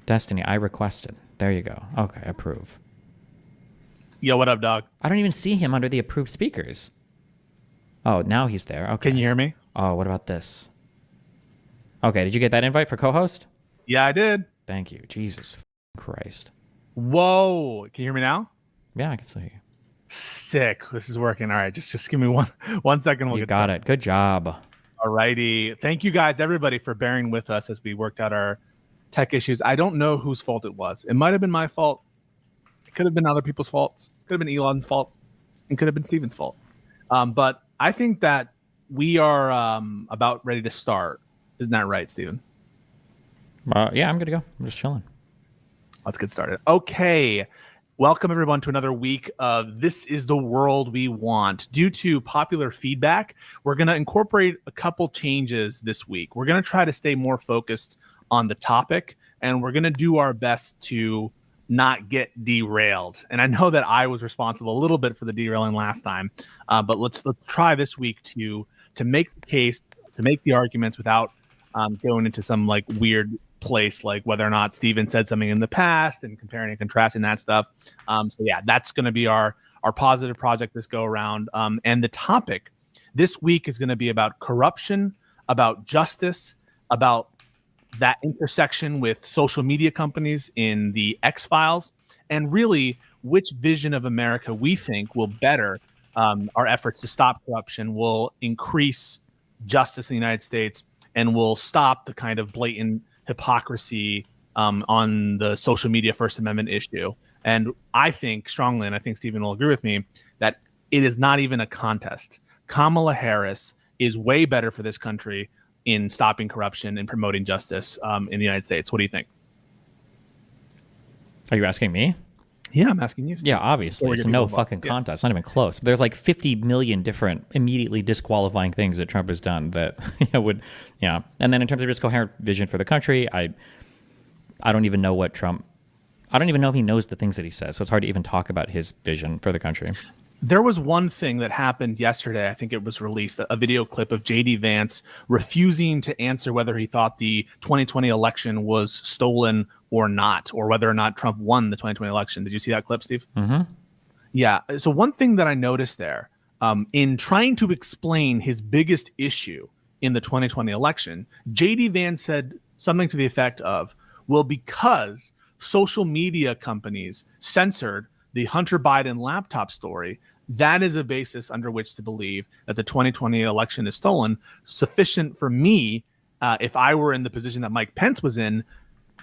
Destiny, I requested. There you go. Okay, approve. Yo, what up, dog? I don't even see him under the approved speakers. Oh, now he's there. Okay. Can you hear me? Oh, what about this? Okay, did you get that invite for co-host? Yeah, I did. Thank you. Jesus Christ. Whoa. Can you hear me now? Yeah, I can still hear you. Sick. This is working. All right, just give me one second. We'll You get got started. it. Good job. All righty. Thank you guys, everybody, for bearing with us as we worked out our tech issues. I don't know whose fault it was. It might have been my fault. It could have been other people's faults. It could have been Elon's fault. It could have been Steven's fault. But I think that we are about ready to start. Isn't that right, Steven? Yeah, I'm good to go. I'm just chilling. Let's get started. Okay. Welcome, everyone, to another week of This is the World We Want. Due to popular feedback, we're going to incorporate a couple changes this week. We're going to try to stay more focused on the topic, and we're going to do our best to not get derailed. And I know that I was responsible a little bit for the derailing last time, but let's try this week to make the case, to make the arguments without going into some like weird place, like whether or not Steven said something in the past and comparing and contrasting that stuff. So yeah, that's going to be our positive project this go around. And the topic this week is going to be about corruption, about justice, about that intersection with social media companies in the X-Files, and really which vision of America we think will better our efforts to stop corruption, will increase justice in the United States, and will stop the kind of blatant hypocrisy on the social media First Amendment issue. And I think strongly, and I think Stephen will agree with me, that it is not even a contest. Kamala Harris is way better for this country in stopping corruption and promoting justice in the United States. What do you think? Are you asking me? Yeah, I'm asking you. Yeah, obviously. It's no fucking contest. Not even close. There's like 50 million different immediately disqualifying things that Trump has done that would, yeah. And then in terms of his coherent vision for the country, I don't even know what Trump, I don't even know if he knows the things that he says. So it's hard to even talk about his vision for the country. There was one thing that happened yesterday. I think it was released, a video clip of J.D. Vance refusing to answer whether he thought the 2020 election was stolen or not, or whether or not Trump won the 2020 election. Did you see that clip, Steve? Mm-hmm. Yeah. So one thing that I noticed there, in trying to explain his biggest issue in the 2020 election, J.D. Vance said something to the effect of, well, because social media companies censored the Hunter Biden laptop story, that is a basis under which to believe that the 2020 election is stolen, sufficient for me, if I were in the position that Mike Pence was in,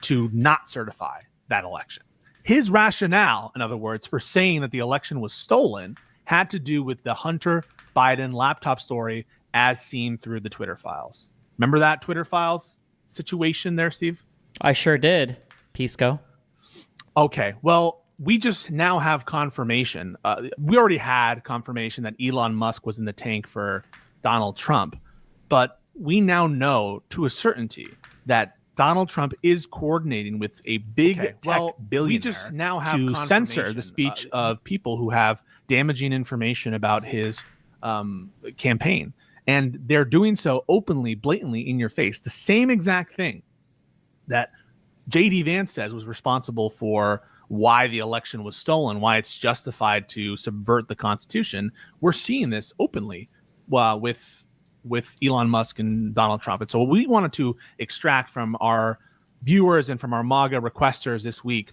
to not certify that election. His rationale, in other words, for saying that the election was stolen had to do with the Hunter Biden laptop story as seen through the Twitter files. Remember that Twitter files situation there, Steve? I sure did, Pisco. Okay, well, we just now have confirmation. We already had confirmation that Elon Musk was in the tank for Donald Trump, but we now know to a certainty that Donald Trump is coordinating with a big tech billionaire we just now have to censor the speech of people who have damaging information about his campaign. And they're doing so openly, blatantly in your face. The same exact thing that J.D. Vance says was responsible for why the election was stolen, why it's justified to subvert the Constitution. We're seeing this openly with Elon Musk and Donald Trump. And so what we wanted to extract from our viewers and from our MAGA requesters this week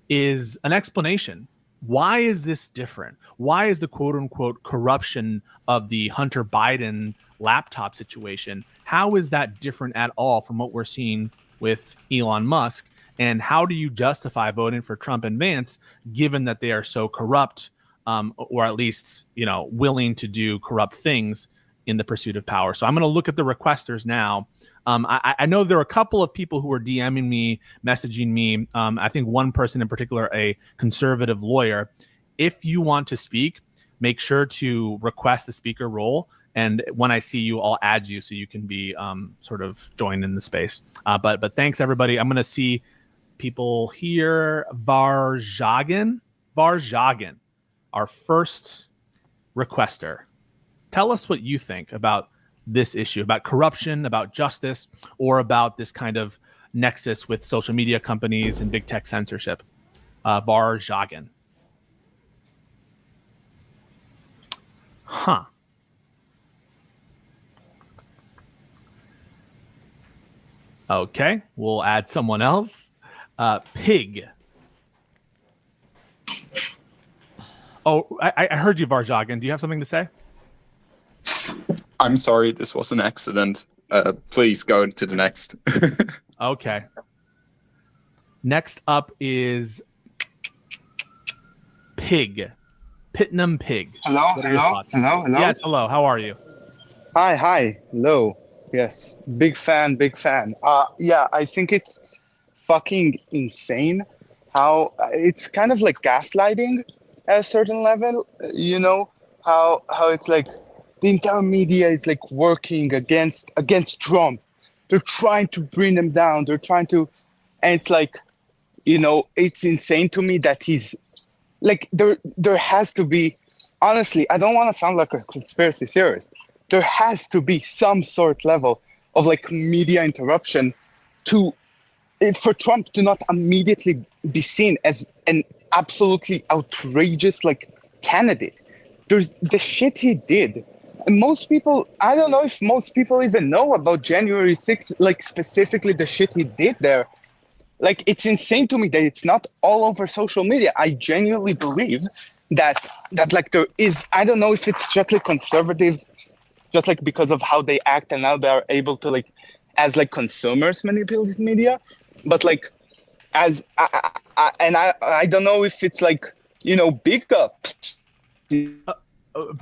is an explanation. Why is this different? Why is the quote unquote corruption of the Hunter Biden laptop situation, how is that different at all from what we're seeing with Elon Musk? And how do you justify voting for Trump and Vance, given that they are so corrupt, or at least, willing to do corrupt things in the pursuit of power? So I'm going to look at the requesters now. I know there are a couple of people who are DMing me, messaging me. I think one person in particular, a conservative lawyer. If you want to speak, make sure to request the speaker role. And when I see you, I'll add you so you can be sort of joined in the space. But thanks, everybody. I'm going to see people here. Varjagan, our first requester. Tell us what you think about this issue, about corruption, about justice, or about this kind of nexus with social media companies and big tech censorship. Varjagan. Huh. Okay, we'll add someone else. Pig. Oh, I heard you, Varjagan. Do you have something to say? I'm sorry, this was an accident. Please go to the next. Okay. Next up is Pig. Pitnam Pig. Hello, What are your hello, thoughts? hello, hello. Yes, hello. How are you? Hi, hello. Yes, big fan, big fan. Yeah, I think it's fucking insane how it's kind of like gaslighting at a certain level. You know how it's like the entire media is like working against Trump. They're trying to bring him down. They're trying to, and it's like, it's insane to me that he's like there has to be, honestly, I don't want to sound like a conspiracy theorist. There has to be some sort level of like media interruption to for Trump to not immediately be seen as an absolutely outrageous like candidate. There's the shit he did. And most people, I don't know if most people even know about January 6th, like specifically the shit he did there. Like, it's insane to me that it's not all over social media. I genuinely believe that like there is, I don't know if it's just like conservatives, just like because of how they act and now they are able to like, as like consumers manipulate media, but like as, I don't know if it's like, big up.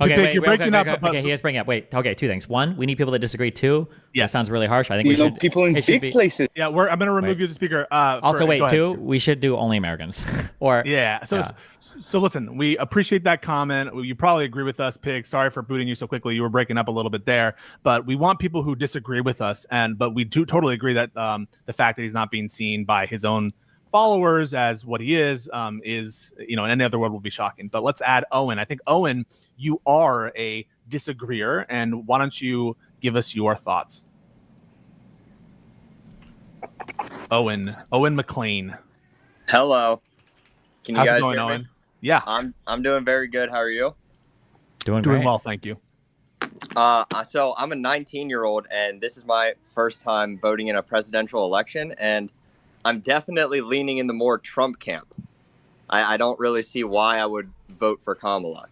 Okay, wait, you're breaking up. Okay, he is breaking up. Wait, okay, two things. One, we need people that disagree. Two, Yes. that sounds really harsh. I think we should. People in it should big places. Yeah, I'm going to remove Wait. you as a speaker. Also, go ahead. two, we should do only Americans. Or Yeah. So listen, we appreciate that comment. You probably agree with us, Pig. Sorry for booting you so quickly. You were breaking up a little bit there, but we want people who disagree with us. But we do totally agree that the fact that he's not being seen by his own followers as what he is, in any other world will be shocking. But let's add Owen. I think Owen, you are a disagreeer, and why don't you give us your thoughts? Owen McLean. Hello. Can you How's guys it going, hear me? Owen? Yeah, I'm doing very good. How are you? doing doing great. well, thank you. So I'm a 19-year-old, and this is my first time voting in a presidential election, and I'm definitely leaning in the more Trump camp. I don't really see why I would vote for Kamala.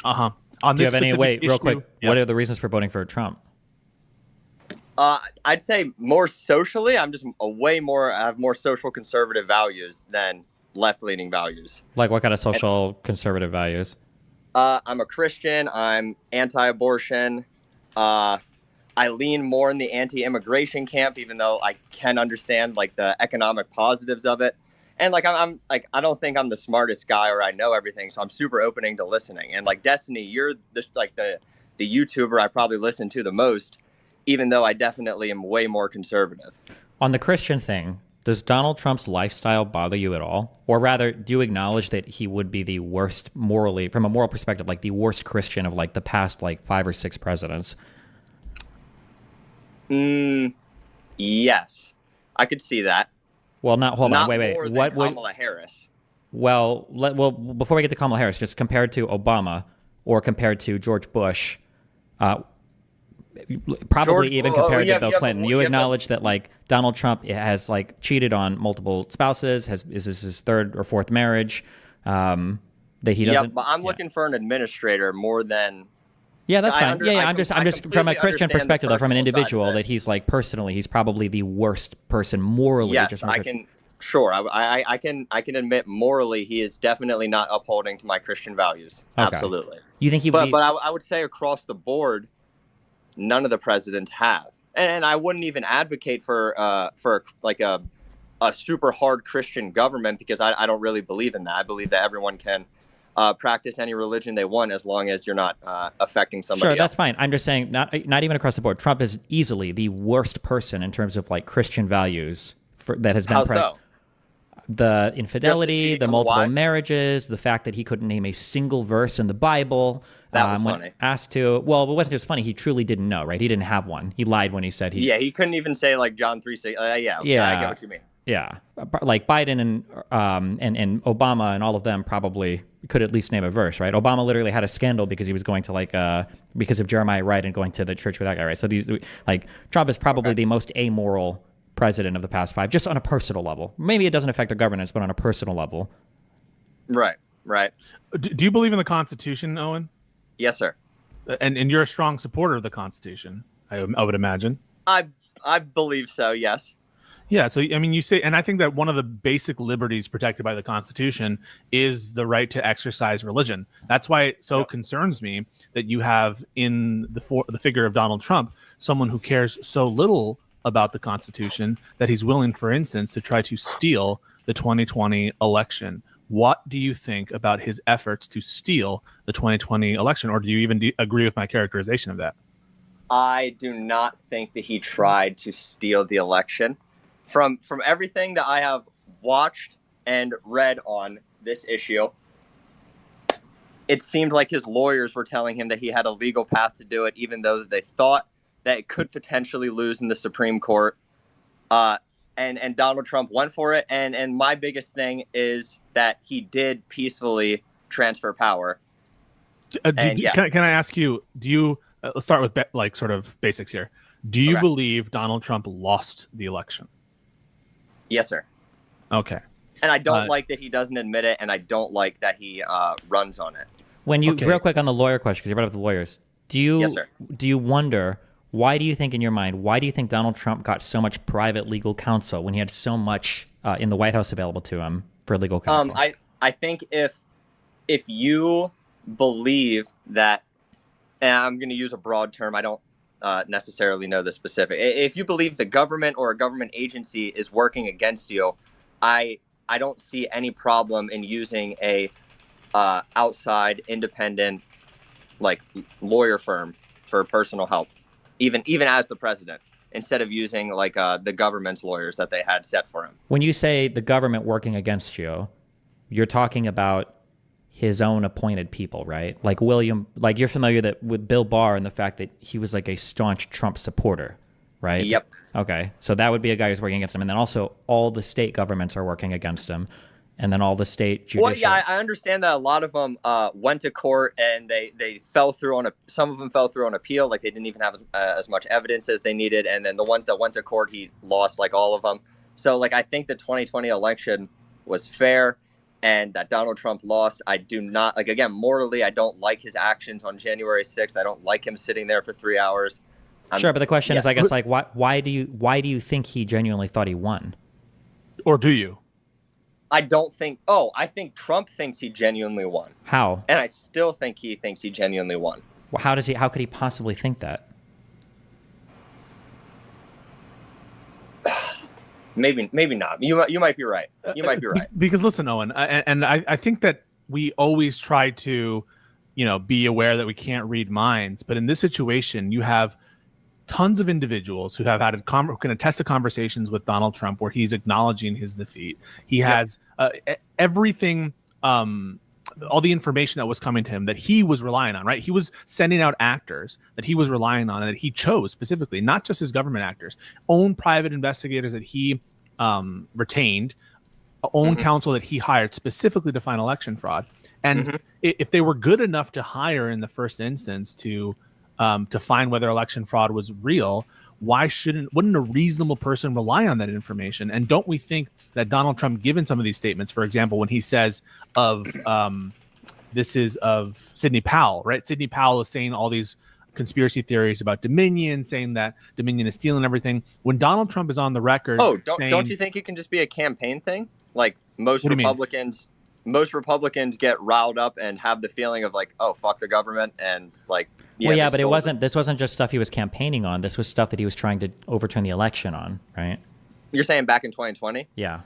On Do you this have any? specific Wait, real issue- quick. Yeah. What are the reasons for voting for Trump? I'd say more socially, I have more social conservative values than left-leaning values. Like, what kind of social conservative values? I'm a Christian. I'm anti-abortion. I lean more in the anti-immigration camp, even though I can understand like the economic positives of it. And like I'm like I don't think I'm the smartest guy or I know everything, so I'm super opening to listening. And like Destiny, you're the YouTuber I probably listen to the most, even though I definitely am way more conservative. On the Christian thing, does Donald Trump's lifestyle bother you at all? Or rather, do you acknowledge that he would be the worst morally, from a moral perspective, like the worst Christian of like the past like 5 or 6 presidents? Yes, I could see that. Well, hold on, wait. More than What would? Kamala Harris? Well, before we get to Kamala Harris, just compared to Obama or compared to George Bush, probably even compared to Bill Clinton, you acknowledge that like Donald Trump has like cheated on multiple spouses, is this his 3rd or 4th marriage, that he doesn't. Yeah, but I'm looking for an administrator more than. Yeah, that's fine. I'm just from a completely Christian understand perspective, the though, from an personal side of individual, it. that he's like personally, he's probably the worst person morally. Yes, just from a I Christian- can. Sure, I can admit morally he is definitely not upholding to my Christian values. Okay. Absolutely. You think he? But I would say across the board, none of the presidents have, and I wouldn't even advocate for like a super hard Christian government because I don't really believe in that. I believe that everyone can practice any religion they want as long as you're not affecting somebody Sure, else. that's fine. I'm just saying, not even across the board. Trump is easily the worst person in terms of like Christian values that has been How president. so? The infidelity, cheating the on the multiple wives? marriages, the fact that he couldn't name a single verse in the Bible. That was when funny. asked to, well, it wasn't just funny. He truly didn't know, right? He didn't have one. He lied when he said he. Yeah, he couldn't even say like John 3:6. Yeah, Yeah. I get what you mean. Yeah, like Biden and Obama and all of them probably could at least name a verse, right? Obama literally had a scandal because he was going to because of Jeremiah Wright and going to the church with that guy, right? So Trump is probably the most amoral president of the past 5, just on a personal level. Maybe it doesn't affect the governance, but on a personal level. Right. Do you believe in the Constitution, Owen? Yes, sir. And you're a strong supporter of the Constitution, I would imagine. I believe so. Yes. Yeah, so I mean, you say, and I think that one of the basic liberties protected by the Constitution is the right to exercise religion. That's why it so concerns me that you have in the figure of Donald Trump someone who cares so little about the Constitution that he's willing, for instance, to try to steal the 2020 election. What do you think about his efforts to steal the 2020 election, or do you even agree with my characterization of that? I do not think that he tried to steal the election. From everything that I have watched and read on this issue, it seemed like his lawyers were telling him that he had a legal path to do it, even though they thought that it could potentially lose in the Supreme Court. And Donald Trump went for it. And my biggest thing is that he did peacefully transfer power. Can I ask you, do you, let's start with sort of basics here. Do you believe Donald Trump lost the election? Yes, sir. Okay. And I don't like that he doesn't admit it, and I don't like that he runs on it. When you real quick on the lawyer question, because you brought up the lawyers, Yes, sir. do you wonder, why do you think in your mind, why do you think Donald Trump got so much private legal counsel when he had so much in the White House available to him for legal counsel? I think if you believe that, and I'm going to use a broad term, I don't necessarily know the specific. If you believe the government or a government agency is working against you, I don't see any problem in using a outside independent lawyer firm for personal help, even as the president, instead of using the government's lawyers that they had set for him. When you say the government working against you, you're talking about his own appointed people, right? Like you're familiar with Bill Barr and the fact that he was like a staunch Trump supporter, right? Yep. Okay. So that would be a guy who's working against him. And then also all the state governments are working against him. And then all the state judicial. Well, yeah, I understand that a lot of them went to court and they fell through some of them fell through on appeal. Like they didn't even have as much evidence as they needed. And then the ones that went to court, he lost all of them. So I think the 2020 election was fair. And that Donald Trump lost. I do not again, morally, I don't like his actions on January 6th. I don't like him sitting there for 3 hours. Sure, but the question is, I guess, why do you think he genuinely thought he won? Or do you? I think Trump thinks he genuinely won. How? And I still think he thinks he genuinely won. Well, how could he possibly think that? Maybe not. You might be right. You might be right. Because listen, Owen, I think that we always try to, be aware that we can't read minds. But in this situation, you have tons of individuals who have who can attest to conversations with Donald Trump where he's acknowledging his defeat. He has everything, all the information that was coming to him that he was relying on, right? He was sending out actors that he was relying on and that he chose specifically, not just his government actors, own private investigators that he retained, own counsel that he hired specifically to find election fraud. And if they were good enough to hire in the first instance to find whether election fraud was real, wouldn't a reasonable person rely on that information? And don't we think that Donald Trump, given some of these statements, for example, when he says this is of Sidney Powell, right? Sidney Powell is saying all these conspiracy theories about Dominion, saying that Dominion is stealing everything. When Donald Trump is on the record, don't you think it can just be a campaign thing? Like most Republicans get riled up and have the feeling of oh, fuck the government and but this wasn't just stuff he was campaigning on. This was stuff that he was trying to overturn the election on, right? You're saying back in 2020? Yeah.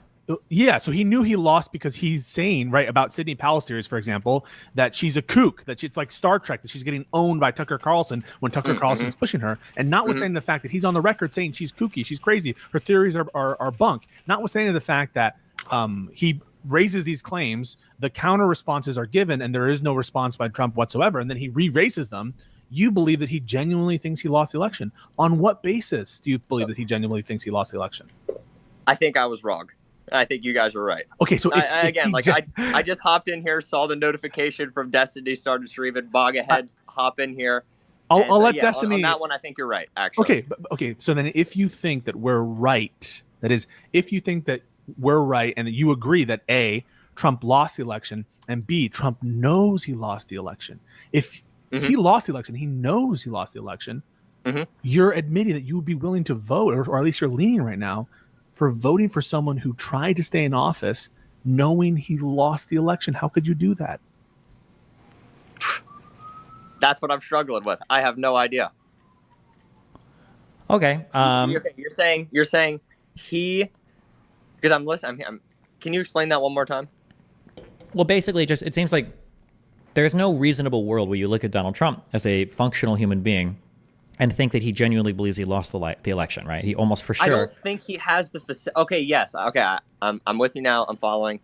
Yeah, so he knew he lost because he's saying, right, about Sidney Powell's series, for example, that she's a kook, that it's like Star Trek, that she's getting owned by Tucker Carlson when Tucker Carlson's pushing her, and notwithstanding the fact that he's on the record saying she's kooky, she's crazy, her theories are bunk, notwithstanding the fact that he raises these claims, the counter responses are given, and there is no response by Trump whatsoever, and then he re-raises them. You believe that he genuinely thinks he lost the election. On what basis do you believe that he genuinely thinks he lost the election? I think I was wrong. I think you guys were right. Okay, so I just hopped in here, saw the notification from Destiny, started streaming, bog ahead, hop in here. I'll let Destiny. On that one, I think you're right, actually. Okay. So then if you think that we're right, that is, if you think that we're right and that you agree that A, Trump lost the election, and B, Trump knows he lost the election. If he lost the election, he knows he lost the election, you're admitting that you would be willing to vote, or at least you're leaning right now, for voting for someone who tried to stay in office knowing he lost the election. How could you do that? That's what I'm struggling with. I have no idea. Okay. You're saying he, because I'm listening. Can you explain that one more time? Well, basically, just it seems like there's no reasonable world where you look at Donald Trump as a functional human being and think that he genuinely believes he lost the election, right? He almost for sure. I don't think he has the okay, yes. Okay, I'm with you now. I'm following.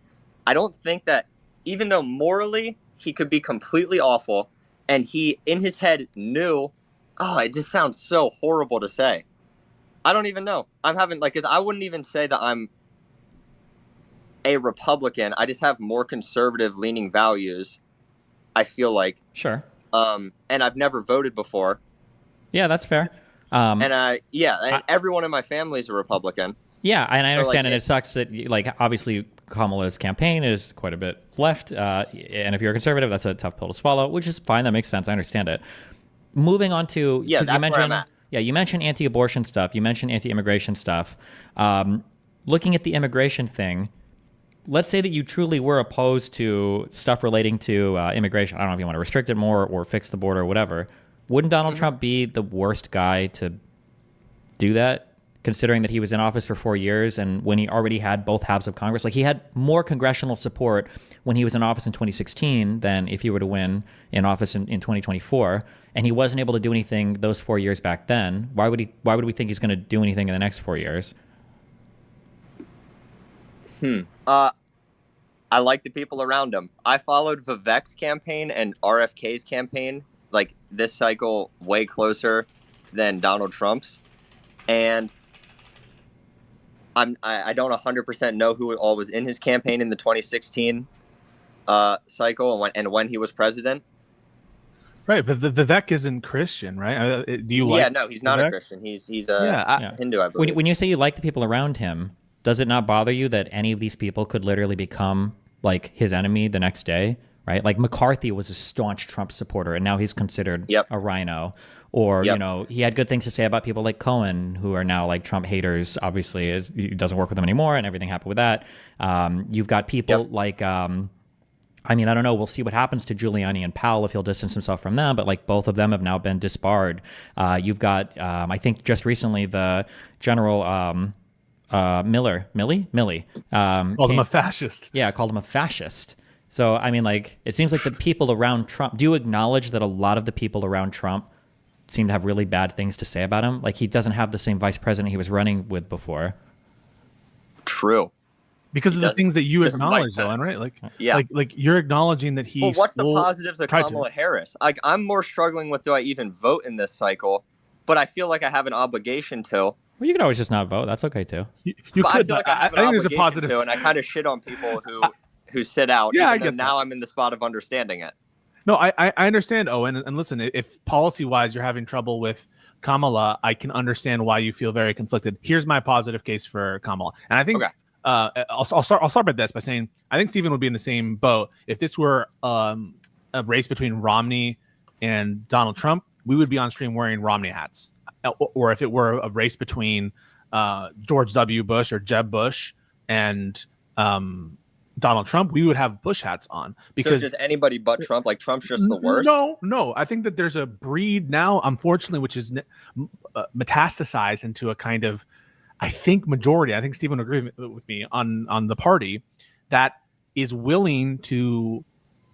I don't think that, even though morally he could be completely awful, and he in his head knew, it just sounds so horrible to say. I don't even know. I'm having because I wouldn't even say that I'm a Republican. I just have more conservative leaning values. I feel like. Sure. And I've never voted before. Yeah, that's fair. And everyone in my family is a Republican. Yeah, and I understand, and it sucks that obviously Kamala's campaign is quite a bit left, and if you're a conservative, that's a tough pill to swallow, which is fine. That makes sense. I understand it. Moving on to that's where I'm at. Yeah, you mentioned anti-abortion stuff. You mentioned anti-immigration stuff. Looking at the immigration thing, let's say that you truly were opposed to stuff relating to immigration. I don't know if you want to restrict it more or fix the border or whatever. Wouldn't Donald Trump be the worst guy to do that, considering that he was in office for 4 years and when he already had both halves of Congress? Like, he had more congressional support when he was in office in 2016 than if he were to win in office in 2024, and he wasn't able to do anything those 4 years back then. Why would we think he's going to do anything in the next 4 years? I like the people around him. I followed Vivek's campaign and RFK's campaign this cycle way closer than Donald Trump's, and I don't 100% know who all was in his campaign in the 2016 cycle and when he was president. Right, but Vivek isn't Christian, right? Do you like? Yeah, no, he's not Vivek? A Christian. He's a Hindu, I believe. When you say you like the people around him, does it not bother you that any of these people could literally become like his enemy the next day? Right, like McCarthy was a staunch Trump supporter, and now he's considered a rhino. Or he had good things to say about people like Cohen, who are now like Trump haters. Obviously, he doesn't work with them anymore, and everything happened with that. You've got people like, I don't know. We'll see what happens to Giuliani and Powell if he'll distance himself from them. But like both of them have now been disbarred. You've got, I think, just recently the General Milley called him a fascist. Yeah, called him a fascist. So, it seems like the people around Trump, do you acknowledge that a lot of the people around Trump seem to have really bad things to say about him? Like, he doesn't have the same vice president he was running with before. True. Because of the things that you acknowledge, though, right? Like you're acknowing that he. Well, what's the positives of Kamala Harris? I'm more struggling with, do I even vote in this cycle? But I feel like I have an obligation to. Well, you can always just not vote. That's okay, too. You could. I feel like I think there's a positive. And I kind of shit on people who sit out. Yeah, I get now I'm in the spot of understanding it. No, I understand, Owen. And listen, if policy-wise you're having trouble with Kamala, I can understand why you feel very conflicted. Here's my positive case for Kamala. And I think I'll start with this by saying I think Stephen would be in the same boat. If this were a race between Romney and Donald Trump, we would be on stream wearing Romney hats. Or if it were a race between George W. Bush or Jeb Bush and Donald Trump, we would have Bush hats on, because just anybody but Trump. Like, Trump's just the worst. No. I think that there's a breed now, unfortunately, which is metastasized into a kind of, I think, majority. I think Stephen would agree with me on the party that is willing to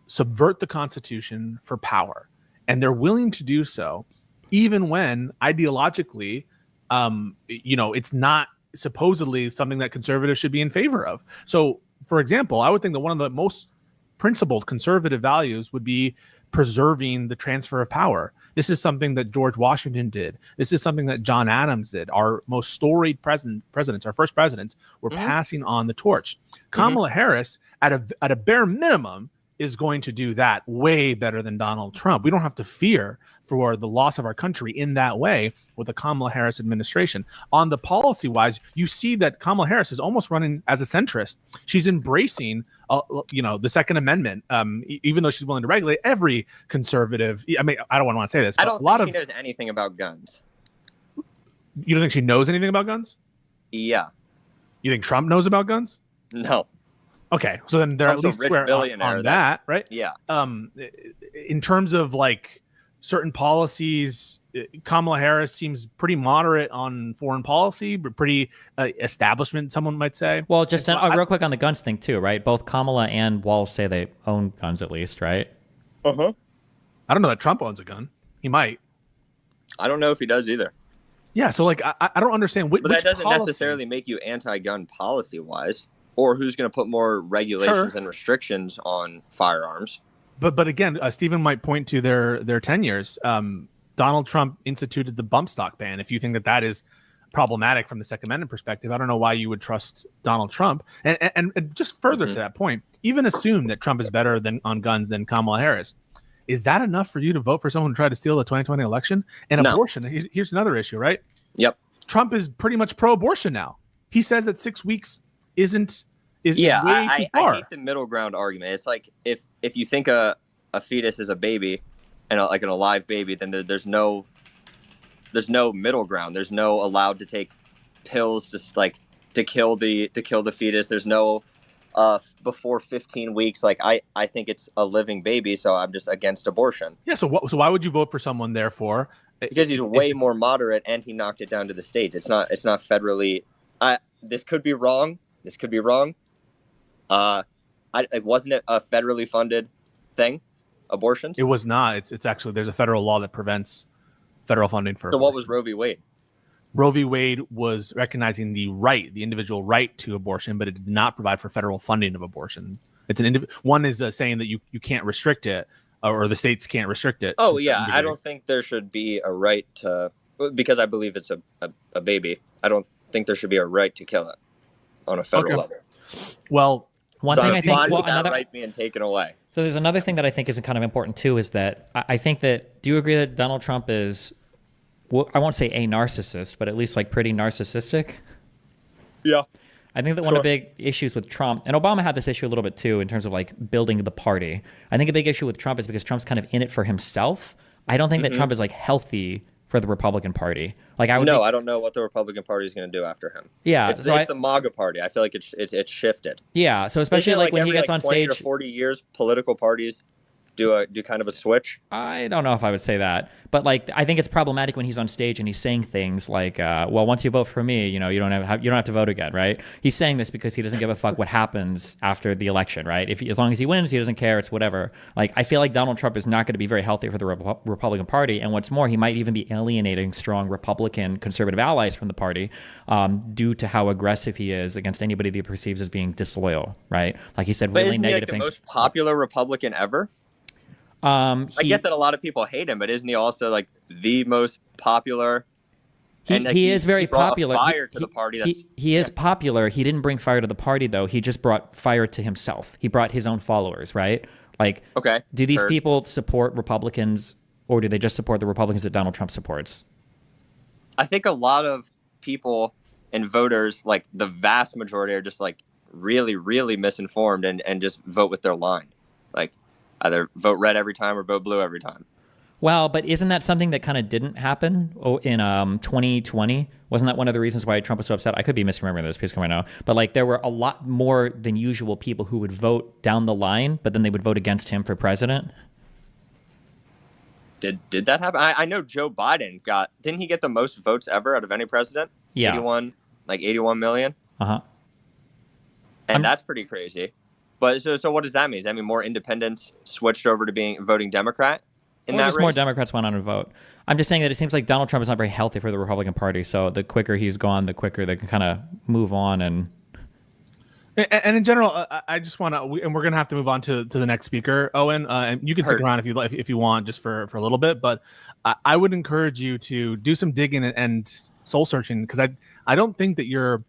subvert the Constitution for power, and they're willing to do so even when ideologically, it's not supposedly something that conservatives should be in favor of. So for example, I would think that one of the most principled conservative values would be preserving the transfer of power. This is something that George Washington did. This is something that John Adams did. Our most storied presidents, our first presidents, were passing on the torch. Kamala Harris, at a bare minimum, is going to do that way better than Donald Trump. We don't have to fear for the loss of our country in that way with the Kamala Harris administration. On the policy wise, you see that Kamala Harris is almost running as a centrist. She's embracing, the Second Amendment, even though she's willing to regulate every conservative. I mean, I don't want to say this, but I don't think she knows anything about guns. You don't think she knows anything about guns? Yeah. You think Trump knows about guns? No. Okay, so then they're at least rich square billionaire on that, right? Yeah. In terms of like certain policies, Kamala Harris seems pretty moderate on foreign policy, but pretty establishment, someone might say. Well, just real quick on the guns thing too, right? Both Kamala and Walz say they own guns at least, right? Uh-huh. I don't know that Trump owns a gun. He might. I don't know if he does either. Yeah, so like I don't understand but that doesn't necessarily make you anti-gun policy-wise, or who's going to put more regulations and restrictions on firearms. But again, Stephen might point to their tenures. Donald Trump instituted the bump stock ban. If you think that is problematic from the Second Amendment perspective, I don't know why you would trust Donald Trump. And just further to that point, even assume that Trump is better on guns than Kamala Harris. Is that enough for you to vote for someone who tried to steal the 2020 election? And abortion, here's another issue, right? Yep. Trump is pretty much pro-abortion now. He says that 6 weeks is way too far. I hate the middle ground argument. It's like if you think a fetus is a baby and like an alive baby, then there's no middle ground. There's no allowed to take pills to kill the fetus. There's no before 15 weeks. Like I think it's a living baby, so I'm just against abortion. Yeah. So why would you vote for someone therefore? Because he's way more moderate and he knocked it down to the states. It's not federally. This could be wrong. Wasn't it a federally funded thing? Abortions? It was not. It's actually, there's a federal law that prevents federal funding for. So what was Roe v. Wade? Roe v. Wade was recognizing the individual right to abortion, but it did not provide for federal funding of abortion. It's one is saying that you can't restrict it, or the states can't restrict it. Oh yeah, I don't think there should be a right to, because I believe it's a baby. I don't think there should be a right to kill it on a federal level. Well, one thing I think, another right being taken away. So there's another thing that I think is kind of important too, is that I think that, do you agree that Donald Trump is, well, I won't say a narcissist, but at least like pretty narcissistic? Yeah. I think that one of the big issues with Trump, and Obama had this issue a little bit too, in terms of like building the party. I think a big issue with Trump is because Trump's kind of in it for himself. I don't think that Trump is like healthy for the Republican Party. Like I don't know what the Republican Party is going to do after him. Yeah, it's the MAGA Party. I feel like it's shifted. Yeah, so especially like when he gets on 20 stage, or 40 years, political parties do kind of a switch. I don't know if I would say that, but like I think it's problematic when he's on stage and he's saying things like, "Well, once you vote for me, you don't have to vote again," right? He's saying this because he doesn't give a fuck what happens after the election, right? As long as he wins, he doesn't care. It's whatever. Like I feel like Donald Trump is not going to be very healthy for the Republican Party, and what's more, he might even be alienating strong Republican conservative allies from the party due to how aggressive he is against anybody that he perceives as being disloyal, right? Like he said really negative things. The most popular Republican ever. I get that a lot of people hate him, but isn't he also like the most popular? He is very popular. Fire to the party. He is popular. He didn't bring fire to the party though. He just brought fire to himself. He brought his own followers, right? Like, okay. Do these people support Republicans, or do they just support the Republicans that Donald Trump supports? I think a lot of people and voters, like the vast majority, are just like really, really misinformed and just vote with their line, like. Either vote red every time or vote blue every time. Well, but isn't that something that kind of didn't happen in 2020? Wasn't that one of the reasons why Trump was so upset? I could be misremembering this. Please come right now. But like there were a lot more than usual people who would vote down the line, but then they would vote against him for president. Did that happen? I know Joe Biden didn't he get the most votes ever out of any president? Yeah. 81 million. Uh-huh. And that's pretty crazy. But so what does that mean? Does that mean more independents switched over to voting Democrat in that race? More Democrats went on and vote. I'm just saying that it seems like Donald Trump is not very healthy for the Republican Party. So the quicker he's gone, the quicker they can kind of move on. And And in general, I just want to, and we're going to have to move on to the next speaker, Owen. And you can stick around if you want, just for a little bit. But I would encourage you to do some digging and soul searching, because I don't think that you're,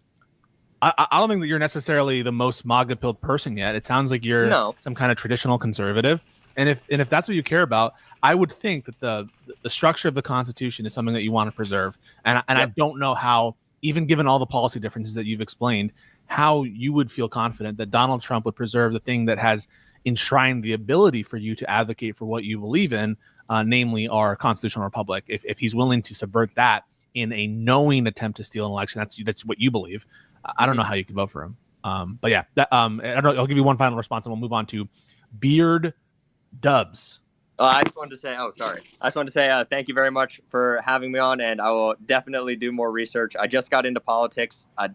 I don't think that you're necessarily the most MAGA-pilled person yet. It sounds like you're some kind of traditional conservative, and if that's what you care about, I would think that the structure of the Constitution is something that you want to preserve. And I don't know how, even given all the policy differences that you've explained, how you would feel confident that Donald Trump would preserve the thing that has enshrined the ability for you to advocate for what you believe in, namely our constitutional republic. If he's willing to subvert that in a knowing attempt to steal an election, that's what you believe. I don't know how you can vote for him. But yeah, I don't know, I'll give you one final response and we'll move on to Beard Dubs. I just wanted to say thank you very much for having me on, and I will definitely do more research. I just got into politics on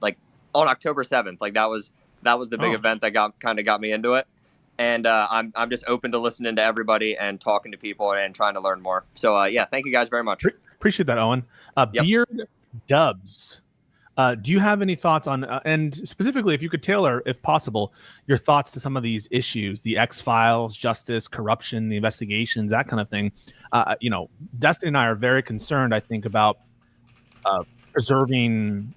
October 7th. Like that was the big event that got me into it. And I'm just open to listening to everybody and talking to people and trying to learn more. So yeah, thank you guys very much. Appreciate that, Owen. Beard Dubs. Do you have any thoughts on, and specifically, if you could tailor, if possible, your thoughts to some of these issues, the X-Files, justice, corruption, the investigations, that kind of thing? Destiny and I are very concerned, I think, about preserving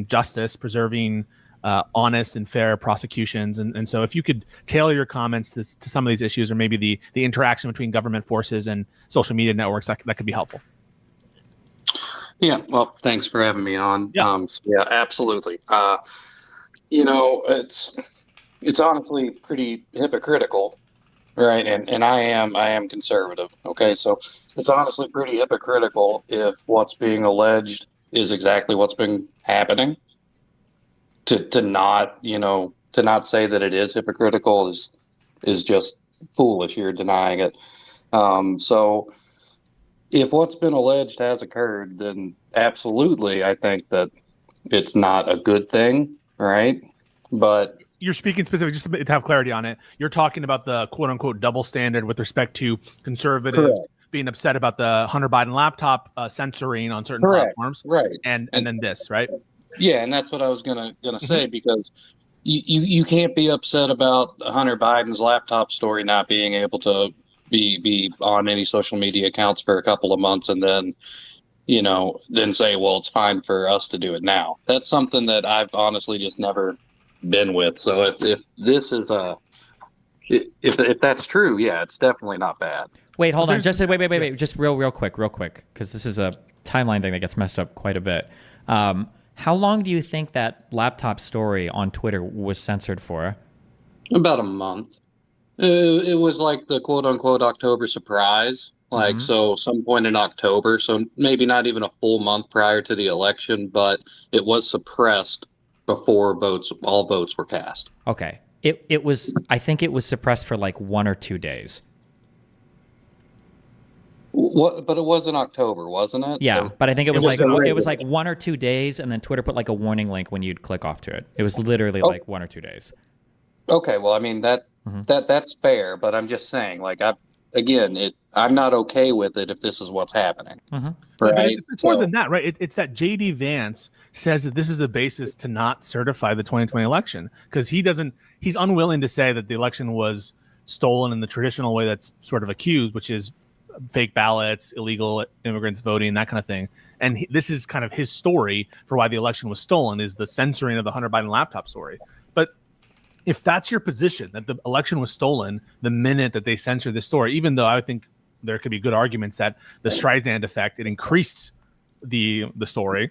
justice, preserving honest and fair prosecutions. And so if you could tailor your comments to some of these issues, or maybe the interaction between government forces and social media networks, that could be helpful. Yeah, well, thanks for having me on. Yeah, yeah, absolutely. It's honestly pretty hypocritical, right? And I am conservative. Okay, so it's honestly pretty hypocritical if what's being alleged is exactly what's been happening. To not say that it is hypocritical is just foolish. You're denying it. So if what's been alleged has occurred, then absolutely, I think that it's not a good thing, right? But you're speaking specifically, just to have clarity on it, you're talking about the quote-unquote double standard with respect to conservatives being upset about the Hunter Biden laptop censoring on certain platforms, right? And then this, right? Yeah, and that's what I was gonna say, because you can't be upset about Hunter Biden's laptop story not being able to be on any social media accounts for a couple of months and then say, well, it's fine for us to do it now. That's something that I've honestly just never been with. So if this is if that's true, yeah, it's definitely not bad. Wait, hold on. Just wait. Just real quick, because this is a timeline thing that gets messed up quite a bit. How long do you think that laptop story on Twitter was censored for? About a month. It was like the quote-unquote October surprise, so some point in October, so maybe not even a full month prior to the election, but it was suppressed before all votes were cast. Okay. It was, I think it was suppressed for like 1 or 2 days. What? But it was in October, wasn't it? Yeah, but I think it was like 1 or 2 days, and then Twitter put like a warning link when you'd click off to it. It was literally like 1 or 2 days. Okay, well, I mean that's fair, but I'm just saying, like, I'm not okay with it if this is what's happening. Right? But it's more than that, right? It's that JD Vance says that this is a basis to not certify the 2020 election, because he's unwilling to say that the election was stolen in the traditional way that's sort of accused, which is fake ballots, illegal immigrants voting, that kind of thing. And this is kind of his story for why the election was stolen, is the censoring of the Hunter Biden laptop story. But if that's your position, that the election was stolen the minute that they censored this story, even though I would think there could be good arguments that the Streisand effect, it increased the story,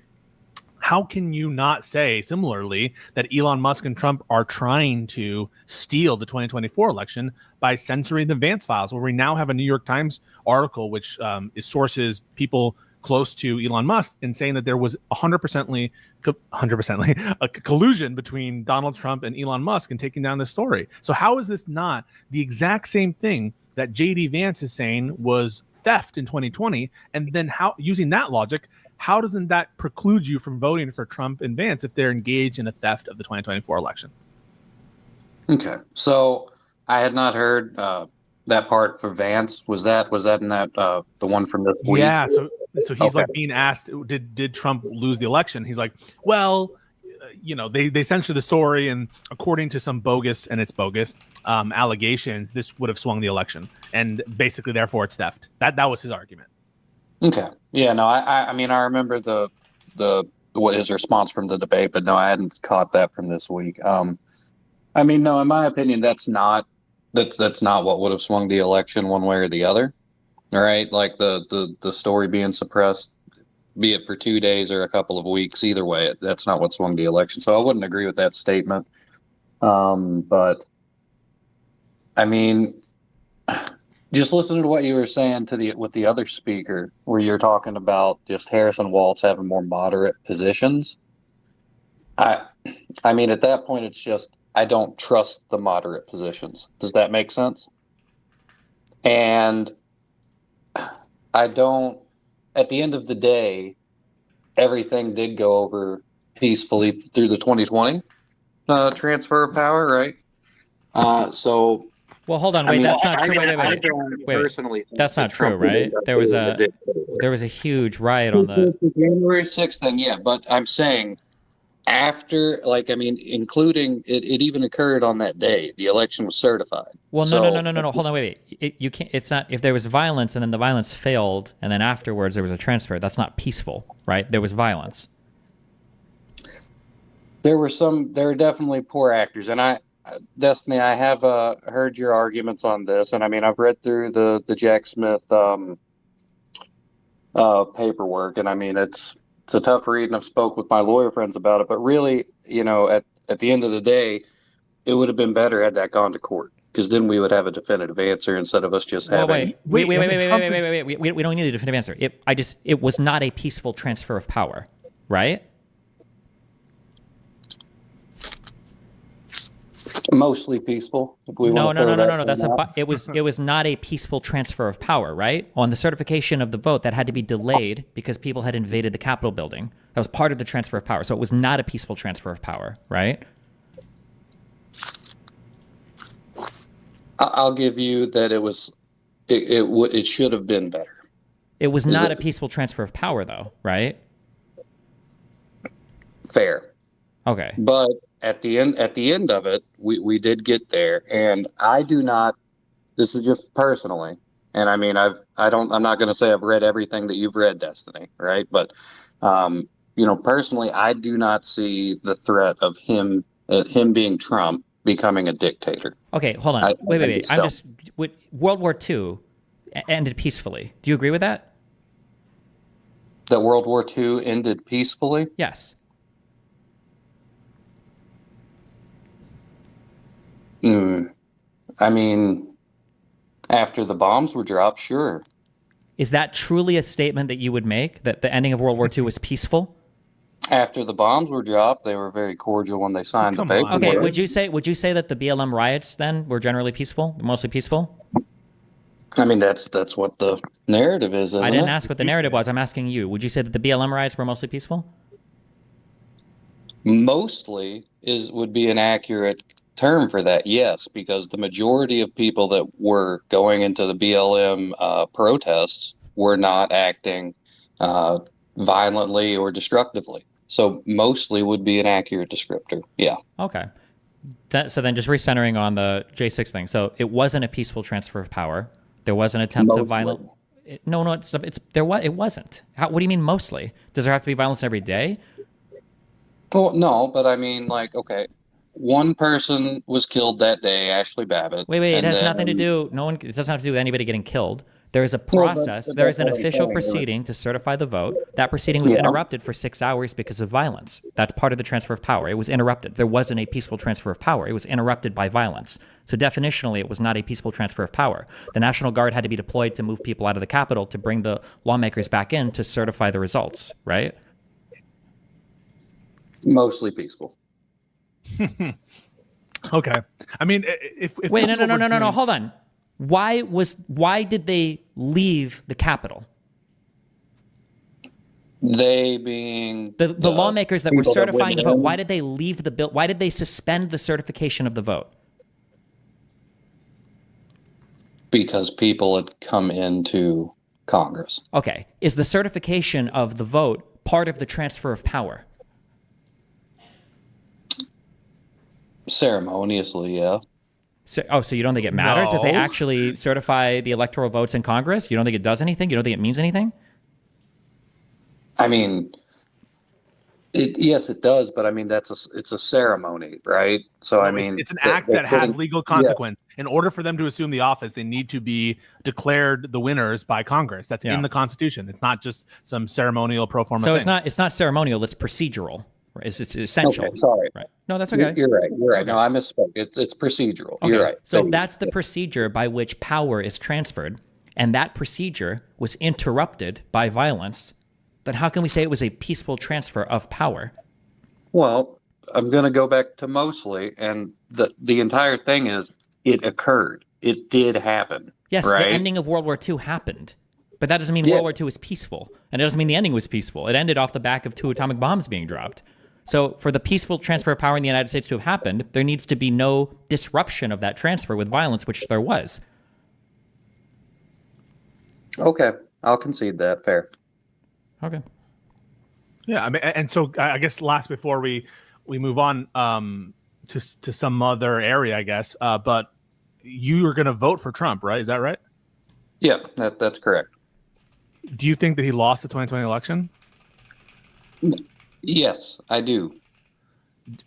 how can you not say similarly that Elon Musk and Trump are trying to steal the 2024 election by censoring the Vance files, where we now have a New York Times article which is sources people close to Elon Musk and saying that there was 100% a collusion between Donald Trump and Elon Musk in taking down this story. So how is this not the exact same thing that JD Vance is saying was theft in 2020? And then how, using that logic, how doesn't that preclude you from voting for Trump and Vance if they're engaged in a theft of the 2024 election? Okay, so I had not heard that part for Vance. Was that in that the one from this week? Yeah, so he's like being asked, did Trump lose the election? He's like, well, they censored the story, and according to some bogus, and it's bogus, allegations, this would have swung the election, and basically, therefore, it's theft. That was his argument. Okay. Yeah. No. I mean, I remember the what his response from the debate, but no, I hadn't caught that from this week. I mean, no, in my opinion, that's not what would have swung the election one way or the other. All right, like the story being suppressed, be it for 2 days or a couple of weeks, either way, that's not what swung the election. So I wouldn't agree with that statement. But I mean, just listening to what you were saying with the other speaker, where you're talking about just Harrison Waltz having more moderate positions. I mean, at that point, it's just I don't trust the moderate positions. Does that make sense? And I don't. At the end of the day, everything did go over peacefully through the 2020 transfer of power, right? So. Well, hold on, wait, that's not true. Wait. Personally, that's not true, right? There was a huge riot on the January 6th thing, yeah. But I'm saying after, including it even occurred on that day. The election was certified. Well, no. Hold on, wait. You can't. It's not. If there was violence and then the violence failed, and then afterwards there was a transfer. That's not peaceful, right? There was violence. There are definitely poor actors, and Destiny, I have heard your arguments on this, and I mean, I've read through the Jack Smith paperwork, and I mean, it's a tough read, and I've spoke with my lawyer friends about it. But really, at the end of the day, it would have been better had that gone to court, because then we would have a definitive answer instead of us just having. Wait. We don't need a definitive answer. It was not a peaceful transfer of power, right? Mostly peaceful. If we No. That's it was not a peaceful transfer of power, right? On the certification of the vote, that had to be delayed because people had invaded the Capitol building. That was part of the transfer of power. So it was not a peaceful transfer of power, right? I'll give you that it was. It should have been better. It was not a peaceful transfer of power, though, right? Fair. Okay. But at the end of it, we did get there, and I do not. This is just personally, and I mean, I'm not going to say I've read everything that you've read, Destiny, right? But personally, I do not see the threat of him being Trump becoming a dictator. Okay, hold on. Wait. World War II ended peacefully. Do you agree with that? That World War II ended peacefully? Yes. I mean, after the bombs were dropped, sure. Is that truly a statement that you would make, that the ending of World War II was peaceful? After the bombs were dropped, they were very cordial when they signed the paper. Okay, would you say that the BLM riots then were generally peaceful, mostly peaceful? I mean, that's what the narrative is, isn't it? I didn't ask what the narrative was. I'm asking you. Would you say that the BLM riots were mostly peaceful? Mostly would be an accurate term for that, yes, because the majority of people that were going into the BLM protests were not acting violently or destructively. So mostly would be an accurate descriptor. Yeah. Okay. So then just recentering on the J6 thing. So it wasn't a peaceful transfer of power. There was an attempt to violent. No, it wasn't. What do you mean mostly? Does there have to be violence every day? Well, no, but I mean, okay. One person was killed that day, Ashley Babbitt. Wait. It has nothing to do. It doesn't have to do with anybody getting killed. There is a process. There is an official proceeding to certify the vote. That proceeding was interrupted for 6 hours because of violence. That's part of the transfer of power. It was interrupted. There wasn't a peaceful transfer of power. It was interrupted by violence. So definitionally, it was not a peaceful transfer of power. The National Guard had to be deployed to move people out of the Capitol to bring the lawmakers back in to certify the results, right? Mostly peaceful. Okay. I mean, if wait, no. Hold on. Why did they leave the Capitol? They being the lawmakers that were certifying the vote. Why did they leave the bill? Why did they suspend the certification of the vote? Because people had come into Congress. Okay. Is the certification of the vote part of the transfer of power? Ceremoniously, yeah. So you don't think it matters if they No. actually certify the electoral votes in Congress? You don't think it does anything? You don't think it means anything? I mean, yes, it does, but I mean it's a ceremony, right? So I No, mean, it's an act they're that has putting- legal yes. consequence. In order for them to assume the office, they need to be declared the winners by Congress. That's Yeah. in the Constitution. It's not just some ceremonial pro forma So thing. it's not ceremonial. It's procedural. Right? It's essential. Okay, sorry. Right? No, that's You're, okay. you're right. You're right. Okay. No, I misspoke. It's procedural. Okay. You're right. So Thank if you. that's the procedure by which power is transferred, and that procedure was interrupted by violence, then how can we say it was a peaceful transfer of power? Well, I'm going to go back to mostly, and the entire thing is it occurred. It did happen. Yes, right? the ending of World War II happened. But that doesn't mean Yeah. World War II was peaceful. And it doesn't mean the ending was peaceful. It ended off the back of 2 atomic bombs being dropped. So for the peaceful transfer of power in the United States to have happened, there needs to be no disruption of that transfer with violence, which there was. Okay, I'll concede that. Fair. Okay. Yeah, I mean, and so I guess last before we move on to some other area, I guess. But you are going to vote for Trump, right? Is that right? Yeah, that's correct. Do you think that he lost the 2020 election? Yes, I do.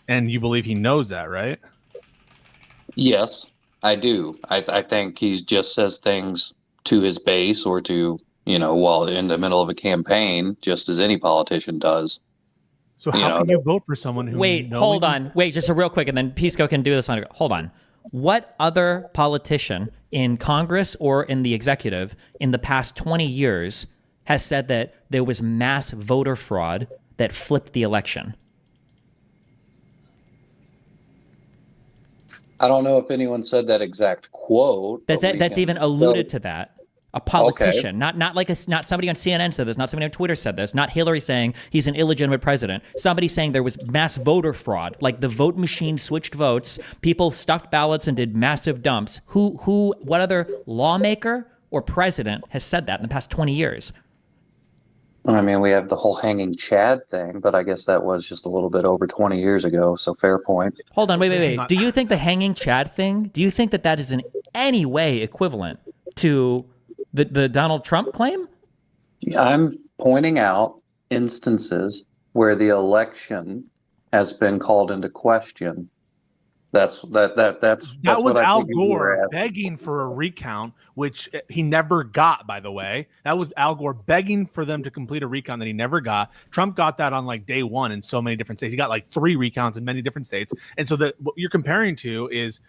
And you believe he knows that, right? Yes, I do. I think he just says things to his base or to, while in the middle of a campaign, just as any politician does. So how can you vote for someone who? Wait, hold on. Wait, just a real quick, and then Pisco can do this on. Hold on. What other politician in Congress or in the executive in the past 20 years has said that there was mass voter fraud that flipped the election? I don't know if anyone said that exact quote. That's even alluded to that. A politician, not not somebody on CNN said this, not somebody on Twitter said this, not Hillary saying he's an illegitimate president. Somebody saying there was mass voter fraud, like the vote machine switched votes, people stuffed ballots and did massive dumps. What other lawmaker or president has said that in the past 20 years? I mean, we have the whole hanging Chad thing, but I guess that was just a little bit over 20 years ago, so fair point. Hold on, wait. Do you think the hanging Chad thing, do you think that is in any way equivalent to the Donald Trump claim? I'm pointing out instances where the election has been called into question. That was Al Gore begging for a recount, which he never got, by the way. That was Al Gore begging for them to complete a recount that he never got. Trump got that on like day one in so many different states. He got like 3 recounts in many different states. And so what you're comparing to is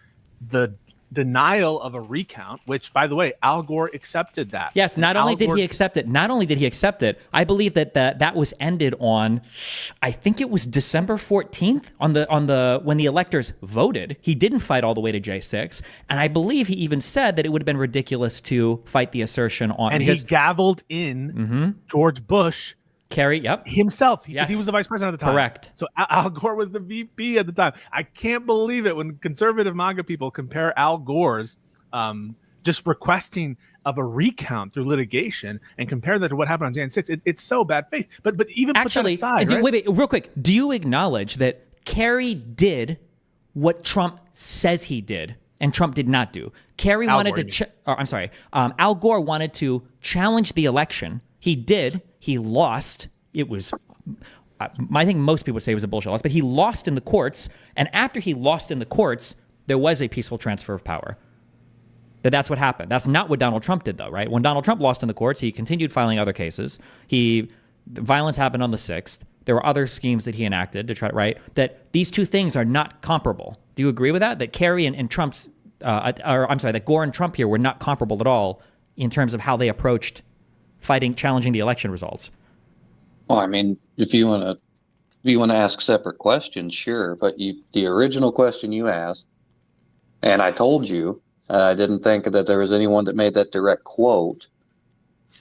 the denial of a recount, which, by the way, Al Gore accepted that. Yes, not only did he accept it, I believe that was ended on, I think it was December 14th on the when the electors voted. He didn't fight all the way to J6, and I believe he even said that it would have been ridiculous to fight the assertion on. And he gavelled in George Bush. Kerry, yep. Himself, Yes. because he was the vice president at the time. Correct. So Al Gore was the VP at the time. I can't believe it when conservative MAGA people compare Al Gore's just requesting of a recount through litigation and compare that to what happened on Jan 6. It's so bad faith. But even Actually, put that aside, right? wait, real quick. Do you acknowledge that Kerry did what Trump says he did, and Trump did not do? Kerry wanted to. Al Gore wanted to challenge the election. He did. He lost. It was, I think most people would say it was a bullshit loss, but he lost in the courts. And after he lost in the courts, there was a peaceful transfer of power. That's what happened. That's not what Donald Trump did, though, right? When Donald Trump lost in the courts, he continued filing other cases. Violence happened on the 6th. There were other schemes that he enacted to try, right? That these two things are not comparable. Do you agree with that? That Kerry and Trump's, that Gore and Trump here were not comparable at all in terms of how they approached challenging the election results. Well, I mean, if you want to ask separate questions, sure. But the original question you asked, and I told you, I didn't think that there was anyone that made that direct quote.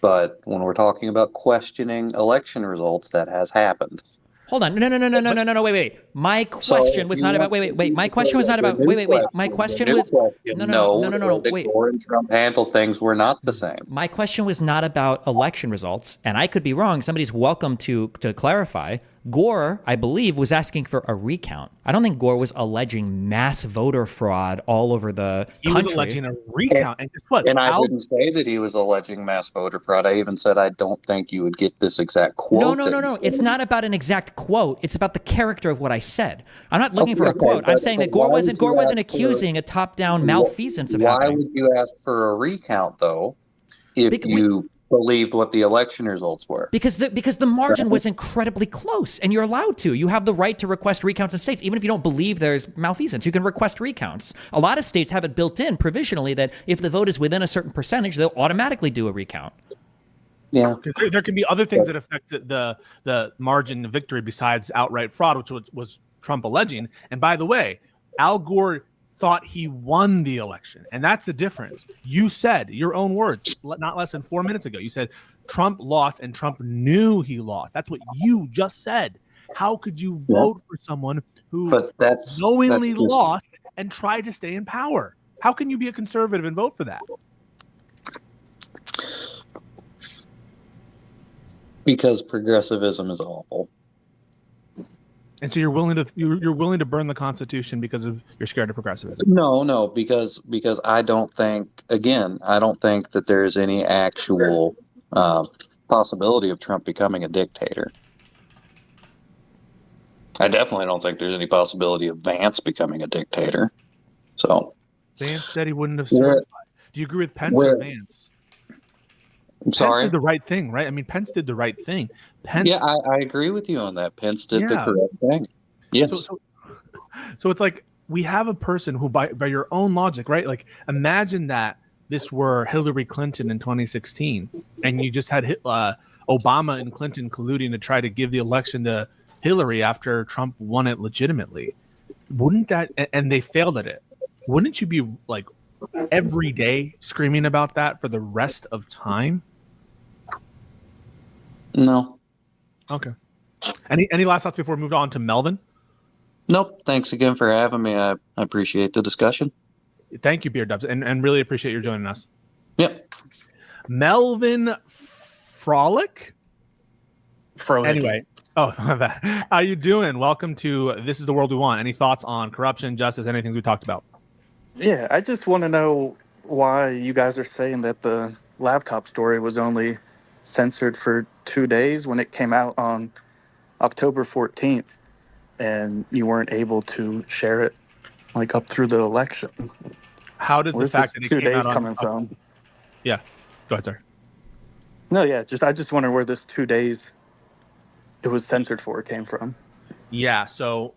But when we're talking about questioning election results, that has happened. Hold on. No, wait. My question was not about, wait. My question was not about, wait. My question was, no, wait. Gore and Trump handle things were not the same. My question was not about election results, and I could be wrong. Somebody's welcome to clarify. Gore, I believe, was asking for a recount. I don't think Gore was alleging mass voter fraud all over the He country. was alleging a recount, and guess what? And I didn't say that he was alleging mass voter fraud. I even said I don't think you would get this exact quote. No. It's not about an exact quote. It's about the character of what I said. I'm not looking for a quote. I'm saying that Gore wasn't accusing a top-down malfeasance of happening. Why would you ask for a recount, though, if you believed what the election results were? Because the margin was incredibly close, and you're allowed to. You have the right to request recounts in states, even if you don't believe there's malfeasance. You can request recounts. A lot of states have it built in provisionally that if the vote is within a certain percentage, they'll automatically do a recount. Yeah, because there can be other things that affect the margin of victory besides outright fraud, which was Trump alleging. And by the way, Al Gore thought he won the election, and that's the difference. You said, your own words, not less than 4 minutes ago, you said Trump lost and Trump knew he lost. That's what you just said. How could you vote for someone who knowingly lost and tried to stay in power? How can you be a conservative and vote for that? Because progressivism is awful. And so you're willing to burn the Constitution because you're scared of progressivism? No, because I don't think that there's any actual possibility of Trump becoming a dictator. I definitely don't think there's any possibility of Vance becoming a dictator. So Vance said he wouldn't have certified. Do you agree with Pence or Vance? I'm sorry. Pence did the right thing, right? I mean, Pence did the right thing. Pence, yeah, I agree with you on that. Pence did the correct thing. Yes. So it's like we have a person who, by your own logic, right? Like, imagine that this were Hillary Clinton in 2016, and you just had Obama and Clinton colluding to try to give the election to Hillary after Trump won it legitimately. Wouldn't that? And they failed at it. Wouldn't you be like every day screaming about that for the rest of time? No. Okay. Any last thoughts before we move on to Melvin? Nope. Thanks again for having me. I appreciate the discussion. Thank you, Beard Dubs, and really appreciate you joining us. Yep. Melvin Frolic? Frolic. Anyway. Oh, how you doing? Welcome to This is the World We Want. Any thoughts on corruption, justice, anything we talked about? Yeah, I just want to know why you guys are saying that the laptop story was only censored for 2 days when it came out on October 14th, and you weren't able to share it like up through the election. How does the fact that it 2 came days out coming from? Yeah, go ahead, sir. No, yeah, I just wonder where this 2 days it was censored for came from. Yeah, so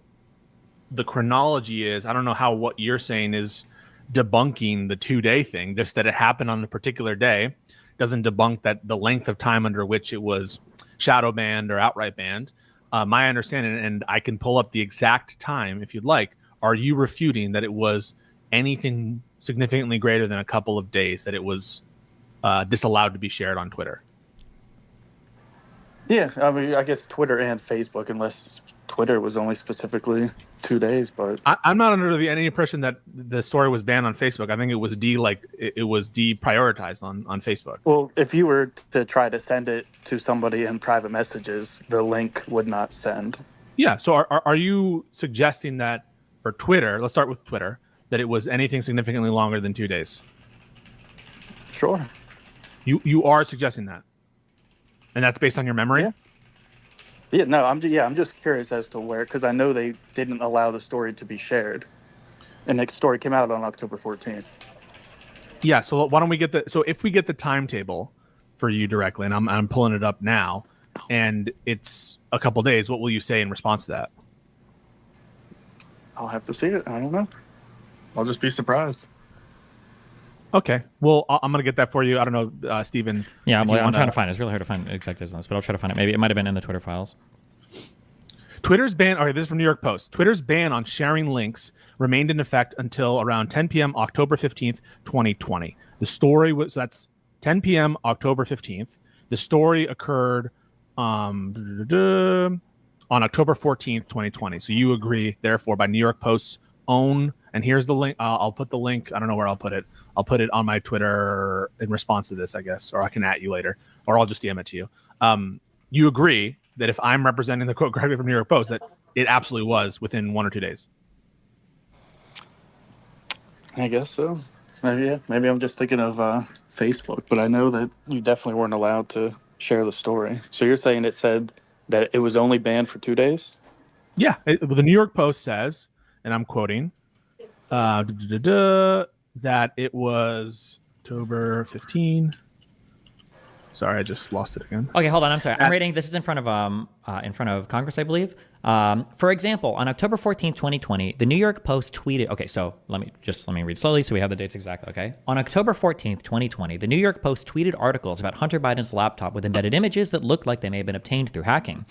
the chronology is, I don't know how what you're saying is debunking the 2 day thing. Just that it happened on a particular day doesn't debunk that the length of time under which it was shadow banned or outright banned. My understanding, and I can pull up the exact time if you'd like, are you refuting that it was anything significantly greater than a couple of days that it was disallowed to be shared on Twitter? Yeah, I mean, I guess Twitter and Facebook, unless Twitter was only specifically 2 days. But I'm not under any impression that the story was banned on Facebook. I think it was deprioritized on Facebook. Well, if you were to try to send it to somebody in private messages, the link would not send. Yeah. So are you suggesting that for Twitter, let's start with Twitter, that it was anything significantly longer than 2 days? Sure. You are suggesting that, and that's based on your memory? Yeah. Yeah, no, I'm just curious as to where, because I know they didn't allow the story to be shared, and the story came out on October 14th. Yeah, so why don't we get if we get the timetable for you directly, and I'm pulling it up now, and it's a couple days, what will you say in response to that? I'll have to see it. I don't know. I'll just be surprised. Okay, well, I'm gonna get that for you. I don't know, Steven. Yeah, I'm trying to find it. It's really hard to find exact dates on this, but I'll try to find it. Maybe it might have been in the Twitter files. Twitter's ban. Okay, this is from New York Post. Twitter's ban on sharing links remained in effect until around 10 p.m. October 15th, 2020. The story was that's 10 p.m. October 15th. The story occurred on October 14th, 2020. So you agree, therefore, by New York Post's own. And here's the link. I'll put the link. I don't know where I'll put it. I'll put it on my Twitter in response to this, I guess, or I can @ you later, or I'll just DM it to you. You agree that if I'm representing the quote correctly from New York Post, that it absolutely was within 1 or 2 days. I guess so. Maybe I'm just thinking of Facebook, but I know that you definitely weren't allowed to share the story. So you're saying it said that it was only banned for 2 days? Yeah, the New York Post says, and I'm quoting, that it was October 15. Sorry, I just lost it again. Okay, hold on. I'm sorry. I'm reading. This is in front of Congress, I believe. For example, on October 14th, 2020, the New York Post tweeted. Okay, so let me read slowly so we have the dates exactly. Okay, on October 14th, 2020, the New York Post tweeted articles about Hunter Biden's laptop with embedded images that looked like they may have been obtained through hacking.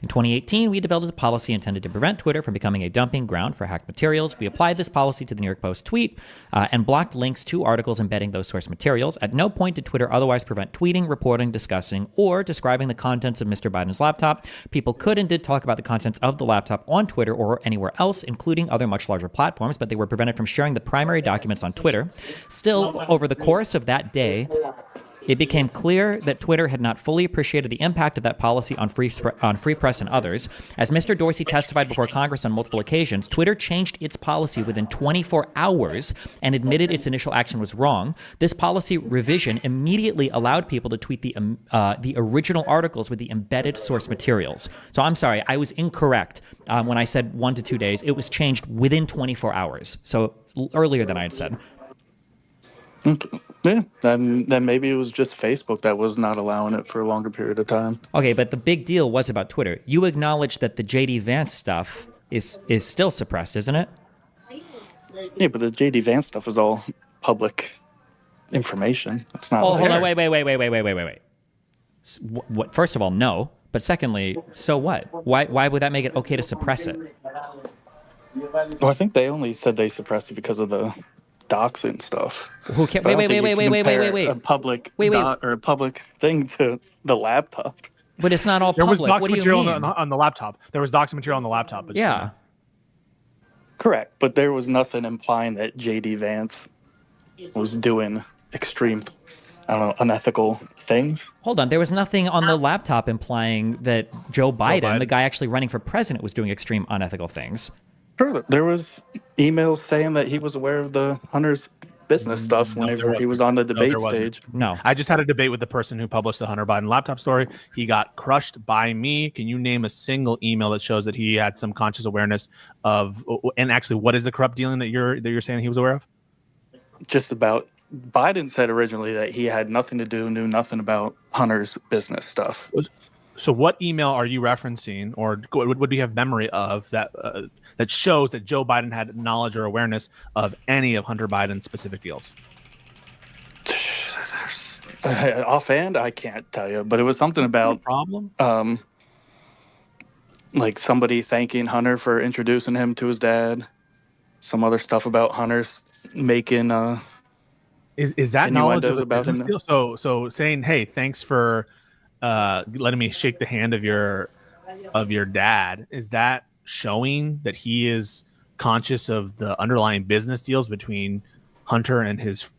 In 2018, we developed a policy intended to prevent Twitter from becoming a dumping ground for hacked materials. We applied this policy to the New York Post tweet and blocked links to articles embedding those source materials. At no point did Twitter otherwise prevent tweeting, reporting, discussing, or describing the contents of Mr. Biden's laptop. People could and did talk about the contents of the laptop on Twitter or anywhere else, including other much larger platforms, but they were prevented from sharing the primary documents on Twitter. Still, over the course of that day, it became clear that Twitter had not fully appreciated the impact of that policy on free press and others. As Mr. Dorsey testified before Congress on multiple occasions, Twitter changed its policy within 24 hours and admitted its initial action was wrong. This policy revision immediately allowed people to tweet the original articles with the embedded source materials. So I'm sorry, I was incorrect when I said 1 to 2 days. It was changed within 24 hours, so earlier than I had said. Yeah, then maybe it was just Facebook that was not allowing it for a longer period of time. Okay, but the big deal was about Twitter. You acknowledge that the J.D. Vance stuff is still suppressed, isn't it? Yeah, but the J.D. Vance stuff is all public information. It's not. Oh, hold on, wait. What? First of all, no. But secondly, so what? Why would that make it okay to suppress it? Well, I think they only said they suppressed it because of the doxing stuff. Who can't? But I Wait. don't think you can compare a public Wait. or a public thing to the laptop. But it's not all There public. was dox What do you material mean? on the laptop. There was dox material on the laptop. But Yeah. Correct, but there was nothing implying that J.D. Vance was doing extreme, unethical things. Hold on. There was nothing on the laptop implying that Joe Biden, the guy actually running for president, was doing extreme unethical things. Sure, there was emails saying that he was aware of the Hunter's business stuff whenever he was on the debate stage. No. I just had a debate with the person who published the Hunter Biden laptop story. He got crushed by me. Can you name a single email that shows that he had some conscious awareness of? And actually, what is the corrupt dealing that you're saying he was aware of? Just about. Biden said originally that he had nothing to do, knew nothing about Hunter's business stuff. So what email are you referencing, or what do you have memory of that that shows that Joe Biden had knowledge or awareness of any of Hunter Biden's specific deals? Offhand, I can't tell you, but it was something about problem. Like somebody thanking Hunter for introducing him to his dad. Some other stuff about Hunter's making is that knowledge of the about business him? deal? So saying, hey, thanks for letting me shake the hand of your dad. Is that showing that he is conscious of the underlying business deals between Hunter and his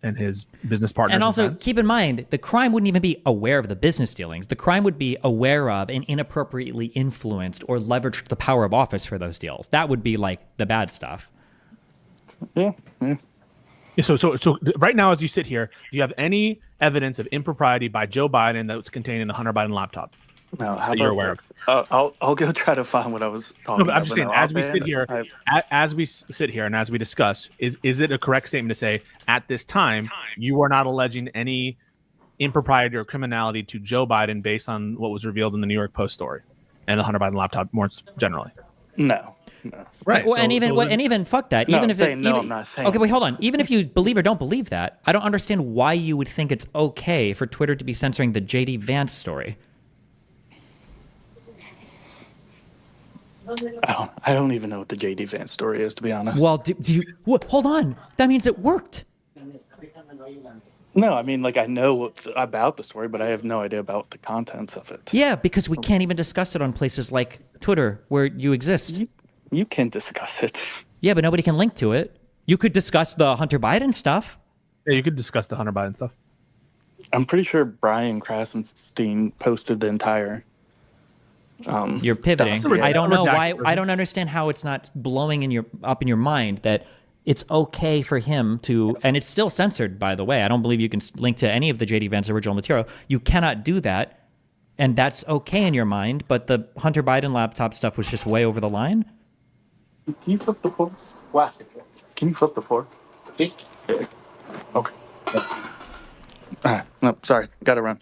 business partners? And also keep in mind, the crime wouldn't even be aware of the business dealings. The crime would be aware of and inappropriately influenced or leveraged the power of office for those deals. That would be like the bad stuff. Yeah. So right now, as you sit here, do you have any evidence of impropriety by Joe Biden that was contained in the Hunter Biden laptop? No, that you're aware of? I'll go try to find what I was talking No, but about. I'm just saying, as we sit here and as we discuss, is it a correct statement to say at this time you are not alleging any impropriety or criminality to Joe Biden based on what was revealed in the New York Post story and the Hunter Biden laptop more generally? No. Right. Well, and even fuck that. Even if I'm not saying. Okay, wait, hold on. Even if you believe or don't believe that, I don't understand why you would think it's okay for Twitter to be censoring the J.D. Vance story. I don't even know what the J.D. Vance story is, to be honest. Well, do you? Hold on. That means it worked. No, I mean, like, I know about the story, but I have no idea about the contents of it. Yeah, because we can't even discuss it on places like Twitter where you exist. You can discuss it. Yeah, but nobody can link to it. You could discuss the Hunter Biden stuff. Yeah, you could discuss the Hunter Biden stuff. I'm pretty sure Brian Krasenstein posted the entire You're pivoting. That's a I don't know why. redacted version. I don't understand how it's not blowing up in your mind that it's okay for him to, and it's still censored, by the way. I don't believe you can link to any of the JD Vance original material. You cannot do that, and that's okay in your mind. But the Hunter Biden laptop stuff was just way over the line. Can you flip the floor? What? Can you flip the floor? Okay. All right. No, sorry. Got to run.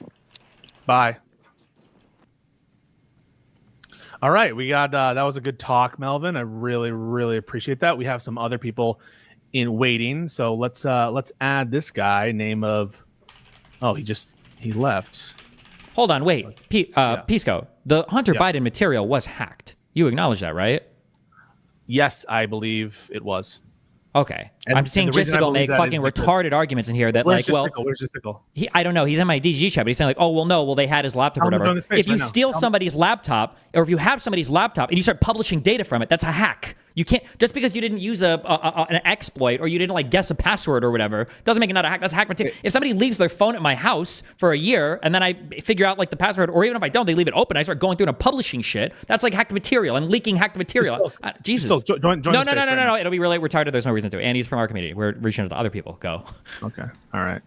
Bye. All right, we got that was a good talk, Melvin. I really, really appreciate that. We have some other people in waiting, so let's add this guy. Name of he left. Hold on, wait, Pisco. The Hunter Biden material was hacked. You acknowledge that, right? Yes, I believe it was. Okay. And- I'm seeing and the reason I Jistical believe make that fucking is because- retarded arguments in here that Where's like, well, Jistical? Where's Jistical? I don't know. He's in my DG chat, but he's saying like, oh, well, they had his laptop or Tell him to whatever. join the space If you right now. steal somebody's laptop, or if you have somebody's laptop and you start publishing data from it, that's a hack. You can't, just because you didn't use an exploit or you didn't like guess a password or whatever, doesn't make it not a hack. That's a hack material. If somebody leaves their phone at my house for a year and then I figure out like the password, or even if I don't, they leave it open, I start going through and publishing shit. That's like hacked material. I'm leaking hacked material. Jesus. Join No. the space right now. It'll be really retarded. There's no reason to. And he's from our community. We're reaching out to other people. Go. Okay. All right.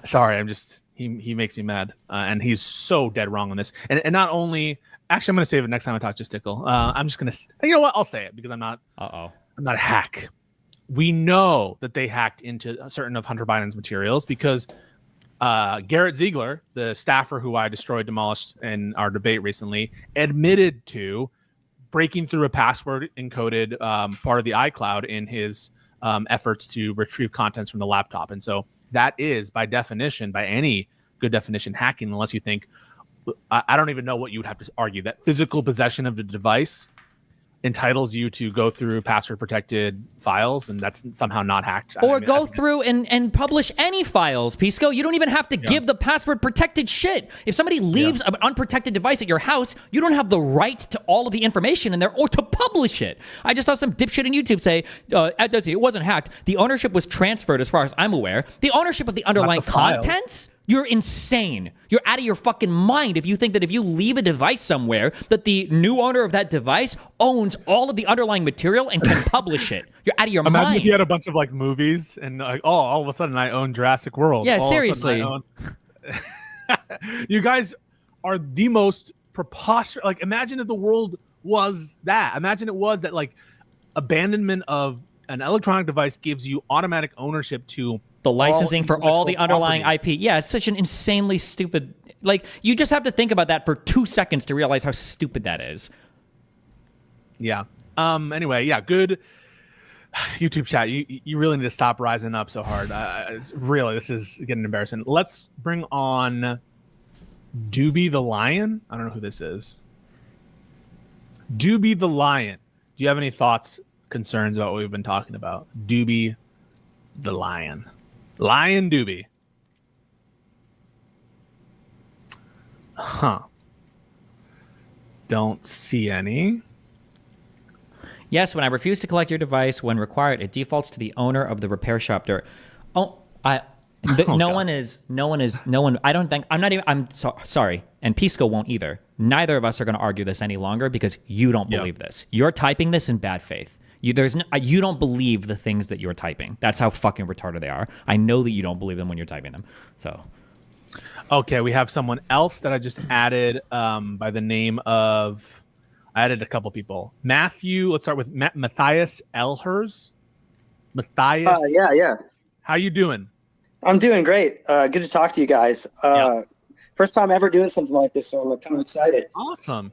Sorry, I'm just he makes me mad, and he's so dead wrong on this. And not only, actually, I'm going to save it next time I talk to Stickle. I'm just going to, you know what? I'll say it because I'm not a hack. We know that they hacked into certain of Hunter Biden's materials because Garrett Ziegler, the staffer who I destroyed, demolished in our debate recently, admitted to breaking through a password encoded part of the iCloud in his efforts to retrieve contents from the laptop. And so that is, by definition, by any good definition, hacking, unless you think, I don't even know what you would have to argue, that physical possession of the device entitles you to go through password protected files, and that's somehow not hacked. Or go through and publish any files, Pisco. You don't even have to give the password protected shit. If somebody leaves an unprotected device at your house, you don't have the right to all of the information in there or to publish it. I just saw some dipshit on YouTube say, it wasn't hacked. The ownership was transferred as far as I'm aware. The ownership of the underlying contents? You're insane. You're out of your fucking mind if you think that if you leave a device somewhere, that the new owner of that device owns all of the underlying material and can publish it. You're out of your Imagine mind. if you had a bunch of like movies and like, oh, all of a sudden I own Jurassic World. Yeah, All of a seriously. sudden I own- You guys are the most preposterous. Like, imagine if the world was that. Imagine it was that like abandonment of an electronic device gives you automatic ownership to the licensing for all the underlying property. IP. Yeah, it's such an insanely stupid. Like, you just have to think about that for 2 seconds to realize how stupid that is. Yeah. Anyway, yeah, good YouTube chat. You really need to stop rising up so hard. Really, this is getting embarrassing. Let's bring on Doobie the Lion. I don't know who this is. Doobie the Lion. Do you have any thoughts, concerns about what we've been talking about? Doobie the Lion. Lion Doobie. Huh. Don't see any. Yes, when I refuse to collect your device when required, it defaults to the owner of the repair shop. I don't think, I'm sorry. And Pisco won't either. Neither of us are going to argue this any longer because you don't believe this. You're typing this in bad faith. You don't believe the things that you're typing. That's how fucking retarded they are. I know that you don't believe them when you're typing them. So, okay, we have someone else that I just added by the name of. I added a couple people. Matthew. Let's start with Matthias Elhers. Matthias. Yeah. How you doing? I'm doing great. Good to talk to you guys. First time ever doing something like this, so I'm kind of excited. Awesome.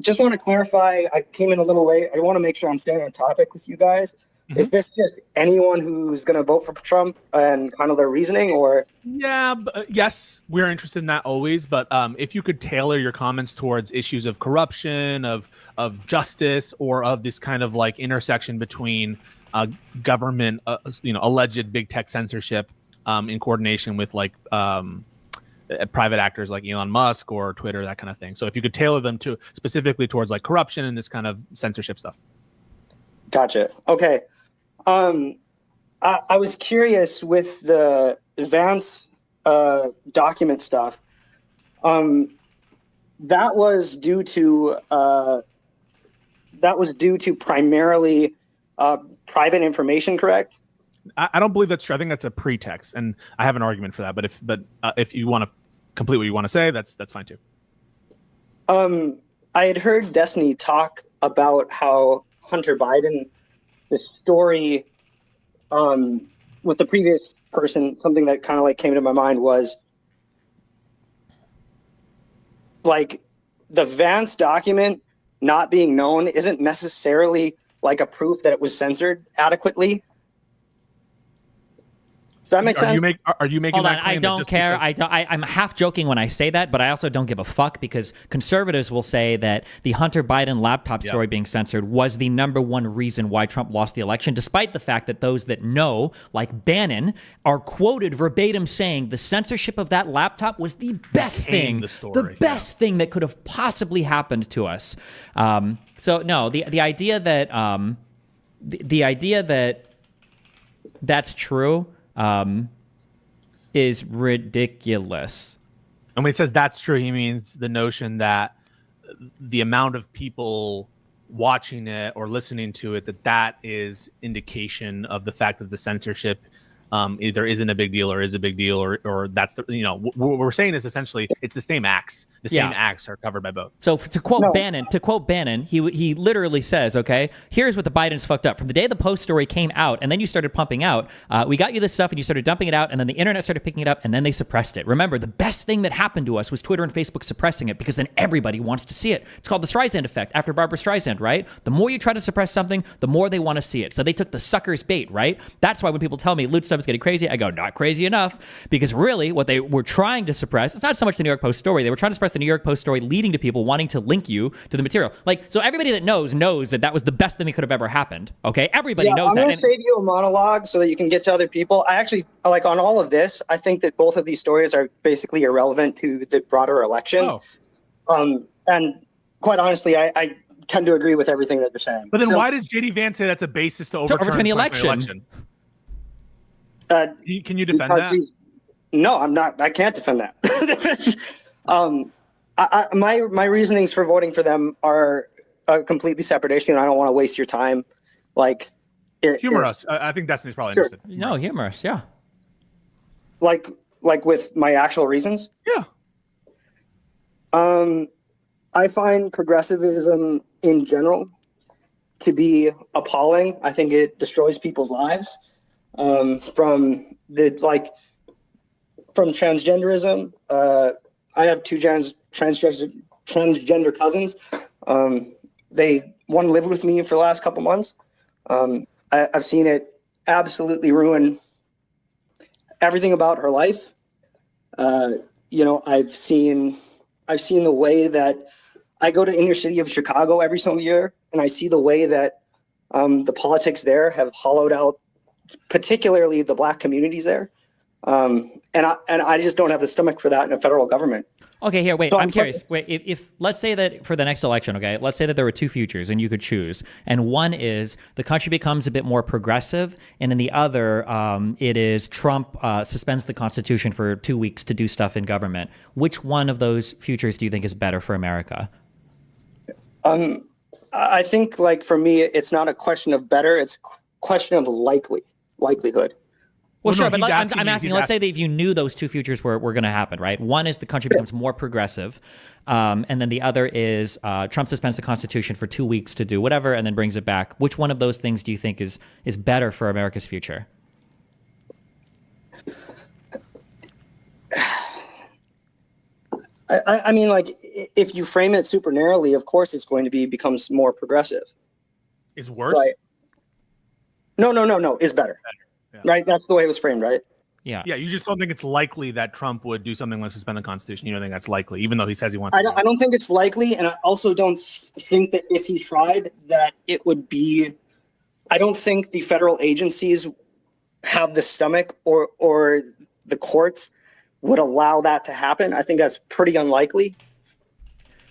Just want to clarify, I came in a little late. I want to make sure I'm staying on topic with you guys. Mm-hmm. Is this just anyone who's going to vote for Trump and kind of their reasoning, or? Yeah, yes, we're interested in that always. But if you could tailor your comments towards issues of corruption, of justice, or of this kind of like intersection between government, alleged big tech censorship in coordination with like private actors like Elon Musk or Twitter, that kind of thing. So if you could tailor them to specifically towards like corruption and this kind of censorship stuff. Gotcha. Okay. I was curious with the Vance document stuff. that was due to primarily private information, correct? I don't believe that's true. I think that's a pretext, and I have an argument for that. But if you want to complete what you want to say, that's fine too. I had heard Destiny talk about how Hunter Biden, the story with the previous person, something that kind of like came to my mind was like the Vance document not being known isn't necessarily like a proof that it was censored adequately. Does that make sense? Are you making Hold that on, claim I don't care. I'm half joking when I say that, but I also don't give a fuck because conservatives will say that the Hunter Biden laptop story being censored was the number one reason why Trump lost the election, despite the fact that those that know, like Bannon, are quoted verbatim saying the censorship of that laptop was the best thing, the best thing that could have possibly happened to us. So no, the idea that the idea that that's true is ridiculous. And when he says that's true, he means the notion that the amount of people watching it or listening to it, that is indication of the fact that the censorship either isn't a big deal or is a big deal, or that's the, what we're saying is essentially it's the same acts. The same acts are covered by both. So to quote Bannon, he literally says, okay, here's what the Bidens fucked up. From the day the Post story came out, and then you started pumping out, we got you this stuff and you started dumping it out, and then the internet started picking it up, and then they suppressed it. Remember, the best thing that happened to us was Twitter and Facebook suppressing it, because then everybody wants to see it. It's called the Streisand effect, after Barbara Streisand, right? The more you try to suppress something, the more they want to see it. So they took the sucker's bait, right? That's why when people tell me loot stuff is getting crazy, I go, not crazy enough, because really what they were trying to suppress, it's not so much the New York Post story, they were trying to suppress the New York Post story leading to people wanting to link you to the material. Like, so everybody that knows that that was the best thing that could have ever happened. Okay, everybody knows that. I'm going to save you a monologue so that you can get to other people. I actually, like, on all of this, I think that both of these stories are basically irrelevant to the broader election. And quite honestly, I tend to agree with everything that you're saying. But then why does JD Vance say that's a basis to overturn the election? Can you defend that? No, I'm not. I can't defend that. My reasonings for voting for them are a completely separate issue, and I don't want to waste your time. Like, humor us. I think Destiny's probably interested. No, humorous, yeah. Like with my actual reasons? Yeah. I find progressivism in general to be appalling. I think it destroys people's lives. From transgenderism. I have two transgender cousins. One lived with me for the last couple months. I've seen it absolutely ruin everything about her life. I've seen the way that I go to inner city of Chicago every single year, and I see the way that the politics there have hollowed out, particularly the Black communities there. And I just don't have the stomach for that in a federal government. Okay, here, wait, I'm curious. Wait, if let's say that for the next election, okay, let's say that there were two futures and you could choose, and one is the country becomes a bit more progressive, and in the other, it is Trump suspends the Constitution for 2 weeks to do stuff in government. Which one of those futures do you think is better for America? I think, like, for me, it's not a question of better, it's a question of likelihood. Well, sure, but I'm asking, let's say that if you knew those two futures were going to happen, right? One is the country becomes more progressive, and then the other is Trump suspends the Constitution for 2 weeks to do whatever and then brings it back. Which one of those things do you think is better for America's future? I mean, like, if you frame it super narrowly, of course it's going to becomes more progressive. Is worse? Right. No, is better. Yeah. Right? That's the way it was framed, right? Yeah. Yeah, you just don't think it's likely that Trump would do something like suspend the Constitution. You don't think that's likely, even though he says he wants to. I don't think it's likely, and I also don't think that if he tried that it would be... I don't think the federal agencies have the stomach or the courts would allow that to happen. I think that's pretty unlikely.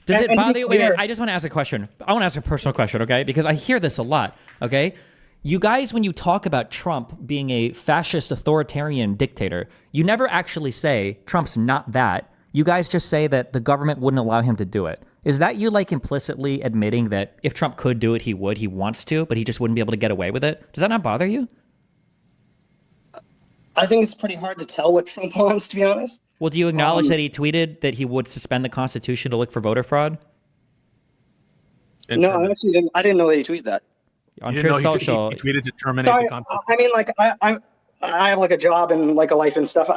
Does it bother you? Wait, I just want to ask a question. I want to ask a personal question, okay? Because I hear this a lot, okay? You guys, when you talk about Trump being a fascist authoritarian dictator, you never actually say Trump's not that. you guys just say that the government wouldn't allow him to do it. Is that you like implicitly admitting that if Trump could do it, he would, he wants to, but he just wouldn't be able to get away with it? Does that not bother you? I think it's pretty hard to tell what Trump wants, to be honest. Well, do you acknowledge that he tweeted that he would suspend the Constitution to look for voter fraud? No, I actually didn't. I didn't know that he tweeted that. On You didn't Truth know Social. he tweeted to terminate So the Constitution. I mean, like I have like a job and like a life and stuff.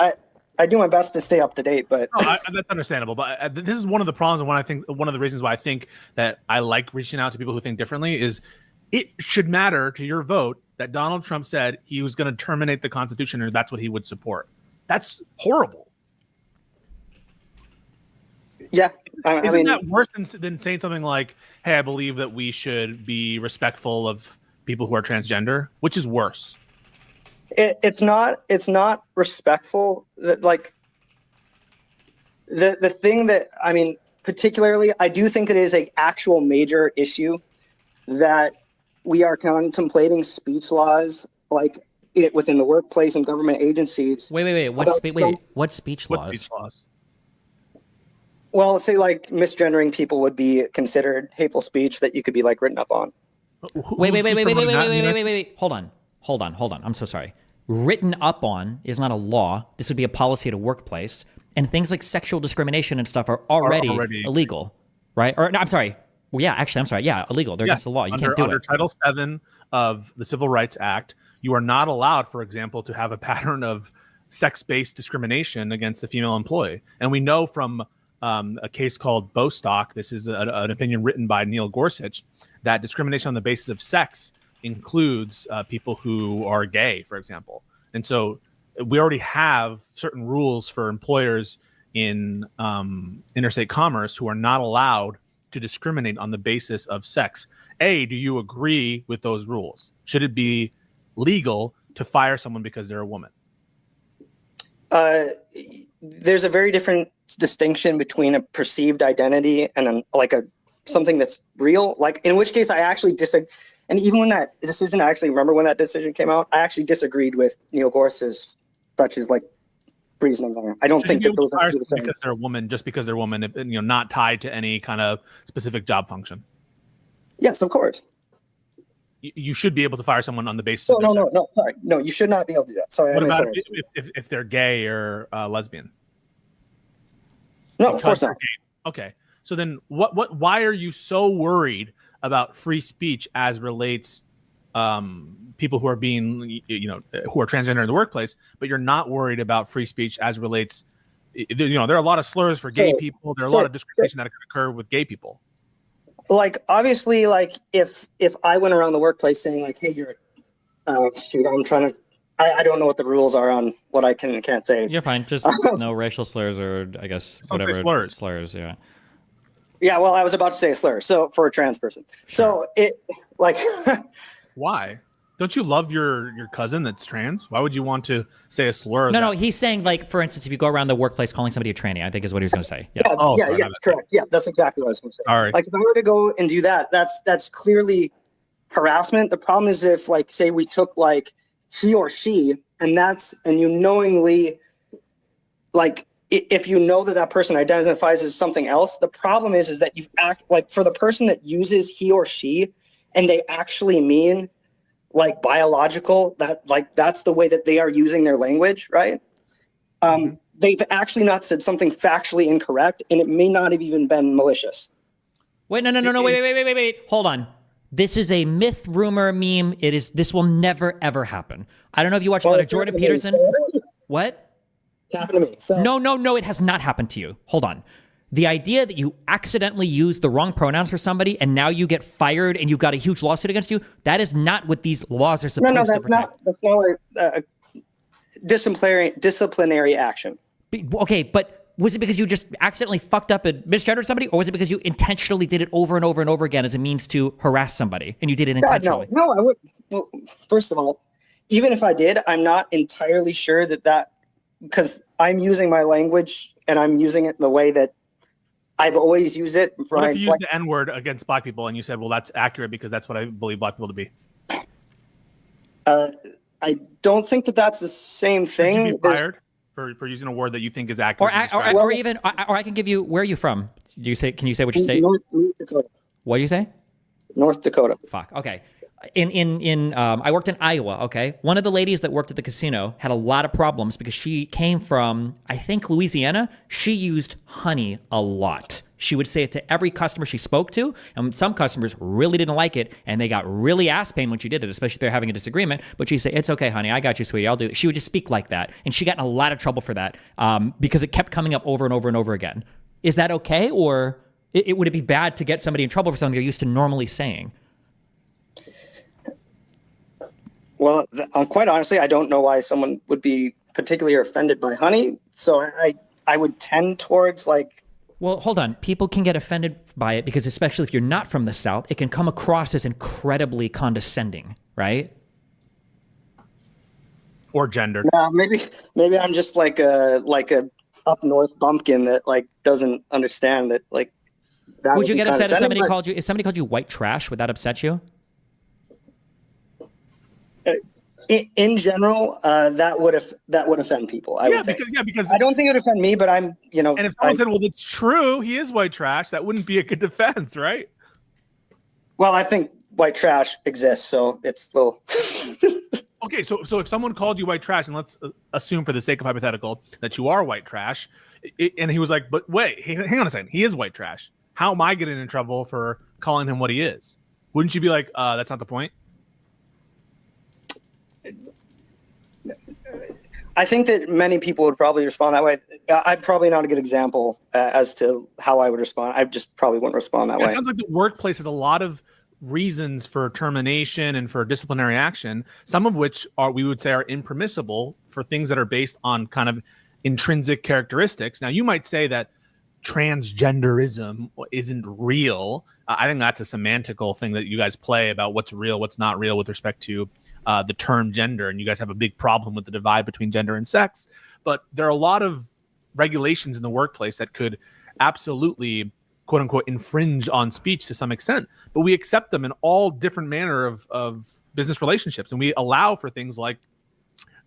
I do my best to stay up to date, but No, that's understandable. But this is one of the problems, and one of the reasons why I think that I like reaching out to people who think differently is it should matter to your vote that Donald Trump said he was going to terminate the Constitution, or that's what he would support. That's horrible. yeah. Isn't that worse than saying something like, "Hey, I believe that we should be respectful of people who are transgender," which is worse? It's not respectful. Like the thing that I mean, particularly, I do think it is an actual major issue that we are contemplating speech laws like it within the workplace and government agencies. Wait. What speech laws? What speech laws? Well, say like misgendering people would be considered hateful speech that you could be like written up on. Wait. Hold on. I'm so sorry. Written up on is not a law. This would be a policy at a workplace. And things like sexual discrimination and stuff are already illegal, right? Or no, I'm sorry. Well, yeah, actually, I'm sorry. Yeah, illegal. They're against the law. You can't do it. Under Title VII of the Civil Rights Act, you are not allowed, for example, to have a pattern of sex-based discrimination against the female employee. And we know from a case called Bostock, this is an opinion written by Neil Gorsuch, that discrimination on the basis of sex includes people who are gay, for example. And so we already have certain rules for employers in interstate commerce who are not allowed to discriminate on the basis of sex. Do you agree with those rules? Should it be legal to fire someone because they're a woman? There's a very different distinction between a perceived identity and something that's real. Like in which case I actually disagree. And even when that decision, I actually remember when that decision came out, I actually disagreed with Neil Gorsuch's such as like reasoning there. I don't think that those are the same. Because they're a woman, just because they're a woman, not tied to any kind of specific job function. Yes, of course. You should be able to fire someone on the basis of their sex. Sorry. No, you should not be able to do that. Sorry. What about if they're gay or lesbian? No, of course not. Okay. So then why are you so worried about free speech as relates people who are being, who are transgender in the workplace, but you're not worried about free speech as relates, there are a lot of slurs for gay people. There are a lot of discrimination that could occur with gay people. Like, obviously, like if I went around the workplace saying like, hey, you're, I'm trying to, I don't know what the rules are on what I can and can't say. You're fine. Just no racial slurs or I guess whatever slurs. Yeah. Yeah. Well, I was about to say a slur. So for a trans person. Sure. So it like. Why? Don't you love your cousin that's trans? Why would you want to say a slur? No. He's saying like, for instance, if you go around the workplace calling somebody a tranny, I think is what he was going to say. Yes. Yeah, correct. Yeah, that's exactly what I was going to say. Sorry. Like if I were to go and do that, that's clearly harassment. The problem is if like say we took like he or she, and you knowingly like if you know that person identifies as something else, the problem is that you act like for the person that uses he or she, and they actually mean like biological, that's the way that they are using their language, right? They've actually not said something factually incorrect, and it may not have even been malicious. Wait, no, wait. Hold on. This is a myth, rumor, meme. This will never, ever happen. I don't know if you watch a lot of Jordan Peterson. What? It happened to me. So. No, it has not happened to you. Hold on. The idea that you accidentally use the wrong pronouns for somebody and now you get fired and you've got a huge lawsuit against you, that is not what these laws are supposed to protect. That's not disciplinary action. Okay, but was it because you just accidentally fucked up and misgendered somebody, or was it because you intentionally did it over and over and over again as a means to harass somebody and you did it intentionally? No, I would. Well, first of all, even if I did, I'm not entirely sure that because I'm using my language and I'm using it in the way that I've always used it. What if you used the N-word against black people and you said, well, that's accurate because that's what I believe black people to be? I don't think that that's the same thing. Should you be fired? for using a word that you think is Or, accurate. or I can give you, where are you from? Can you say which state? North Dakota. What do you say? North Dakota. Fuck. Okay. I worked in Iowa. Okay. One of the ladies that worked at the casino had a lot of problems because she came from, I think, Louisiana. She used honey a lot. She would say it to every customer she spoke to, and some customers really didn't like it, and they got really ass pain when she did it, especially if they're having a disagreement. But she'd say, "It's okay, honey, I got you, sweetie, I'll do it." She would just speak like that, and she got in a lot of trouble for that because it kept coming up over and over and over again. Is that okay, or would it be bad to get somebody in trouble for something they're used to normally saying? Well, quite honestly, I don't know why someone would be particularly offended by honey. So I would tend towards like. Well, hold on. People can get offended by it because, especially if you're not from the South, it can come across as incredibly condescending, right? Or gender. No, maybe I'm just like a up north bumpkin that like doesn't understand that like. That Would you get upset if somebody but, called you white trash? Would that upset you? In general, that would offend people. I would think. Because I don't think it would offend me, but I'm, And if someone said, "Well, it's true, he is white trash," that wouldn't be a good defense, right? Well, I think white trash exists, so it's a little. Okay, so if someone called you white trash, and let's assume for the sake of hypothetical that you are white trash, and he was like, "But wait, hang on a second, he is white trash. How am I getting in trouble for calling him what he is?" Wouldn't you be like, "That's not the point"? I think that many people would probably respond that way. I'm probably not a good example as to how I would respond. I just probably wouldn't respond that way. It sounds like the workplace has a lot of reasons for termination and for disciplinary action, some of which we would say are impermissible for things that are based on kind of intrinsic characteristics. Now, you might say that transgenderism isn't real. I think that's a semantical thing that you guys play about what's real, what's not real with respect to the term gender, and you guys have a big problem with the divide between gender and sex. But there are a lot of regulations in the workplace that could absolutely, quote unquote, infringe on speech to some extent. But we accept them in all different manner of business relationships, and we allow for things like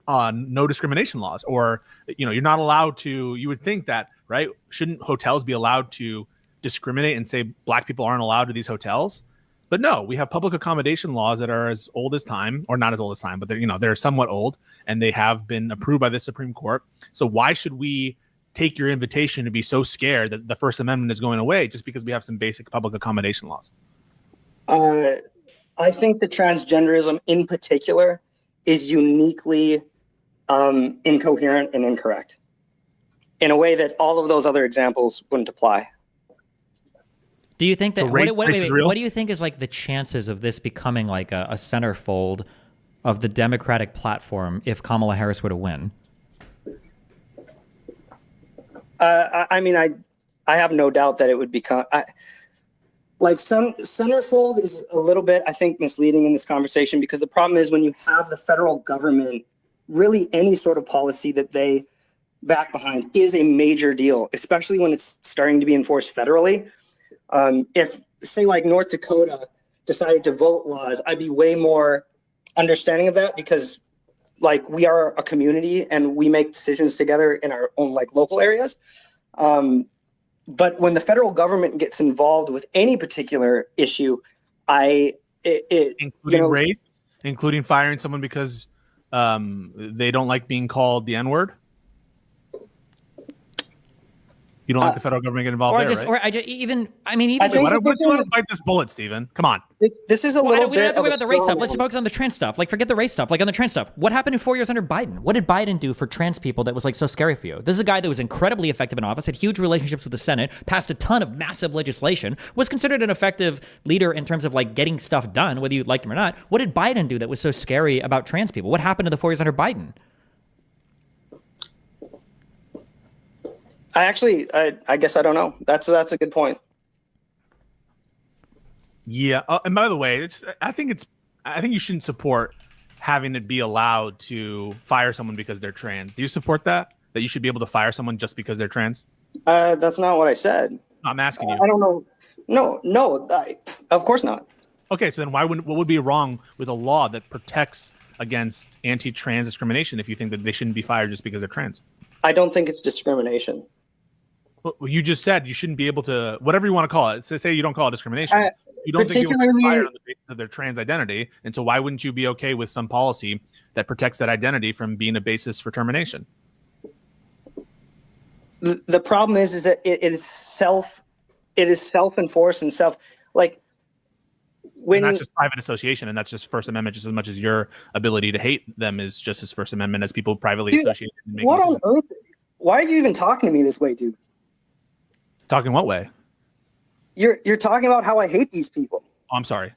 no discrimination laws, or you're not allowed to. You would think that, right? Shouldn't hotels be allowed to discriminate and say black people aren't allowed to these hotels? But no, we have public accommodation laws that are as old as time, or not as old as time, but they're somewhat old, and they have been approved by the Supreme Court. So why should we take your invitation to be so scared that the First Amendment is going away just because we have some basic public accommodation laws? I think that transgenderism in particular is uniquely incoherent and incorrect in a way that all of those other examples wouldn't apply. Do you think that, so what do you think is like the chances of this becoming like a centerfold of the Democratic platform if Kamala Harris were to win? I mean, I have no doubt that it would become like centerfold is a little bit, I think, misleading in this conversation, because the problem is when you have the federal government, really any sort of policy that they back behind is a major deal, especially when it's starting to be enforced federally. If, say, like North Dakota decided to vote laws, I'd be way more understanding of that, because like we are a community and we make decisions together in our own like local areas. But when the federal government gets involved with any particular issue, including race, including firing someone because they don't like being called the N-word. You don't like the federal government get involved right? Why don't bite this bullet, Stephen? Come on. This is a little bit. We don't have to worry about the race stuff. Let's just focus on the trans stuff. Like, forget the race stuff. Like, on the trans stuff, what happened in 4 years under Biden? What did Biden do for trans people that was like so scary for you? This is a guy that was incredibly effective in office, had huge relationships with the Senate, passed a ton of massive legislation, was considered an effective leader in terms of like getting stuff done, whether you liked him or not. What did Biden do that was so scary about trans people? What happened in the 4 years under Biden? I guess I don't know. That's a good point. Yeah, and by the way, I think you shouldn't support having it be allowed to fire someone because they're trans. Do you support that? That you should be able to fire someone just because they're trans? That's not what I said. I'm asking you. I don't know. No, of course not. Okay, so then what would be wrong with a law that protects against anti-trans discrimination if you think that they shouldn't be fired just because they're trans? I don't think it's discrimination. Well, you just said you shouldn't be able to, whatever you want to call it. Say you don't call it discrimination. You don't think people are fired on the basis of their trans identity, and so why wouldn't you be okay with some policy that protects that identity from being a basis for termination? The problem is that it is self-enforced and like when and that's just private association, and that's just First Amendment just as much as your ability to hate them is just as First Amendment as people privately associate. What on earth? Why are you even talking to me this way, dude? Talking what way? You're talking about how I hate these people. Oh, I'm sorry.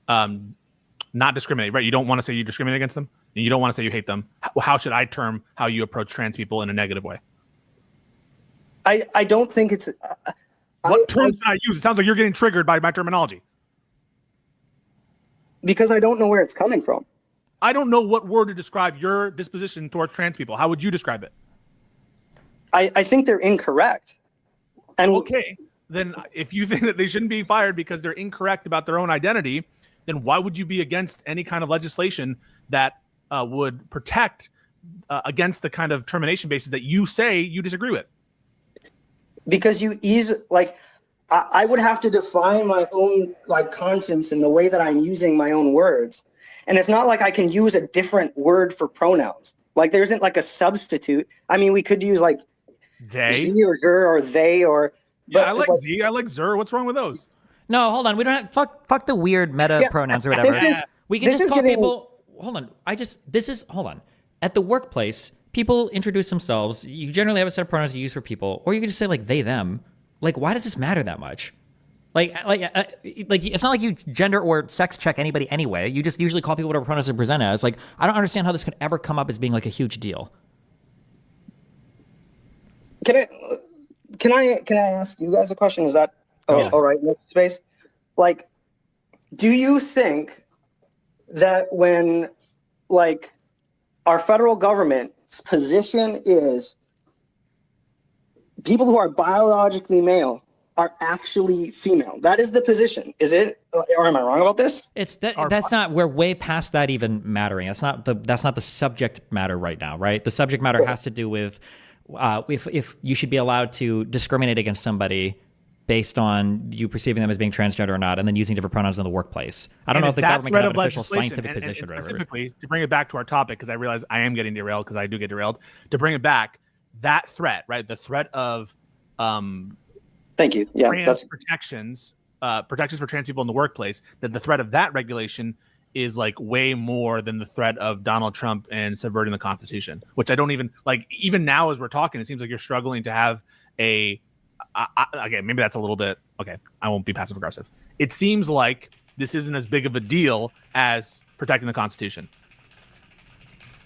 Not discriminate, right? You don't want to say you discriminate against them, and you don't want to say you hate them. How should I term how you approach trans people in a negative way? I don't think it's. What terms should I use? It sounds like you're getting triggered by my terminology. Because I don't know where it's coming from. I don't know what word to describe your disposition towards trans people. How would you describe it? I think they're incorrect. And okay, then if you think that they shouldn't be fired because they're incorrect about their own identity, then why would you be against any kind of legislation that would protect against the kind of termination basis that you say you disagree with? Because I would have to define my own conscience in the way that I'm using my own words. And it's not like I can use a different word for pronouns. Like there isn't a substitute. I mean, we could use they ze or ger or they or. Yeah, I like Z. I like zer. What's wrong with those? No, hold on. We don't have fuck the weird meta pronouns or whatever. We can just call people. Hold on. Hold on. At the workplace, people introduce themselves. You generally have a set of pronouns you use for people, or you can just say they, them. Why does this matter that much? It's not like you gender or sex check anybody anyway. You just usually call people whatever pronouns they present as. I don't understand how this could ever come up as being a huge deal. Can I ask you guys a question? Is that yes. All right? Next space. Do you think that when our federal government's position is people who are biologically male are actually female? That is the position. Is it? Or am I wrong about this? That's not. We're way past that even mattering. That's not the subject matter right now, right? The subject matter has to do with if you should be allowed to discriminate against somebody based on you perceiving them as being transgender or not, and then using different pronouns in the workplace. I don't know if the government can have an official scientific position or whatever. Specifically, to bring it back to our topic, because I realize I am getting derailed because I do get derailed. To bring it back, that threat, right? The threat of thank you. Yeah, trans protections for trans people in the workplace. That the threat of that regulation is way more than the threat of Donald Trump and subverting the Constitution. Which I don't even Even now, as we're talking, it seems like you're struggling to have a. Okay, maybe that's a little bit okay. I won't be passive aggressive. It seems like this isn't as big of a deal as protecting the Constitution.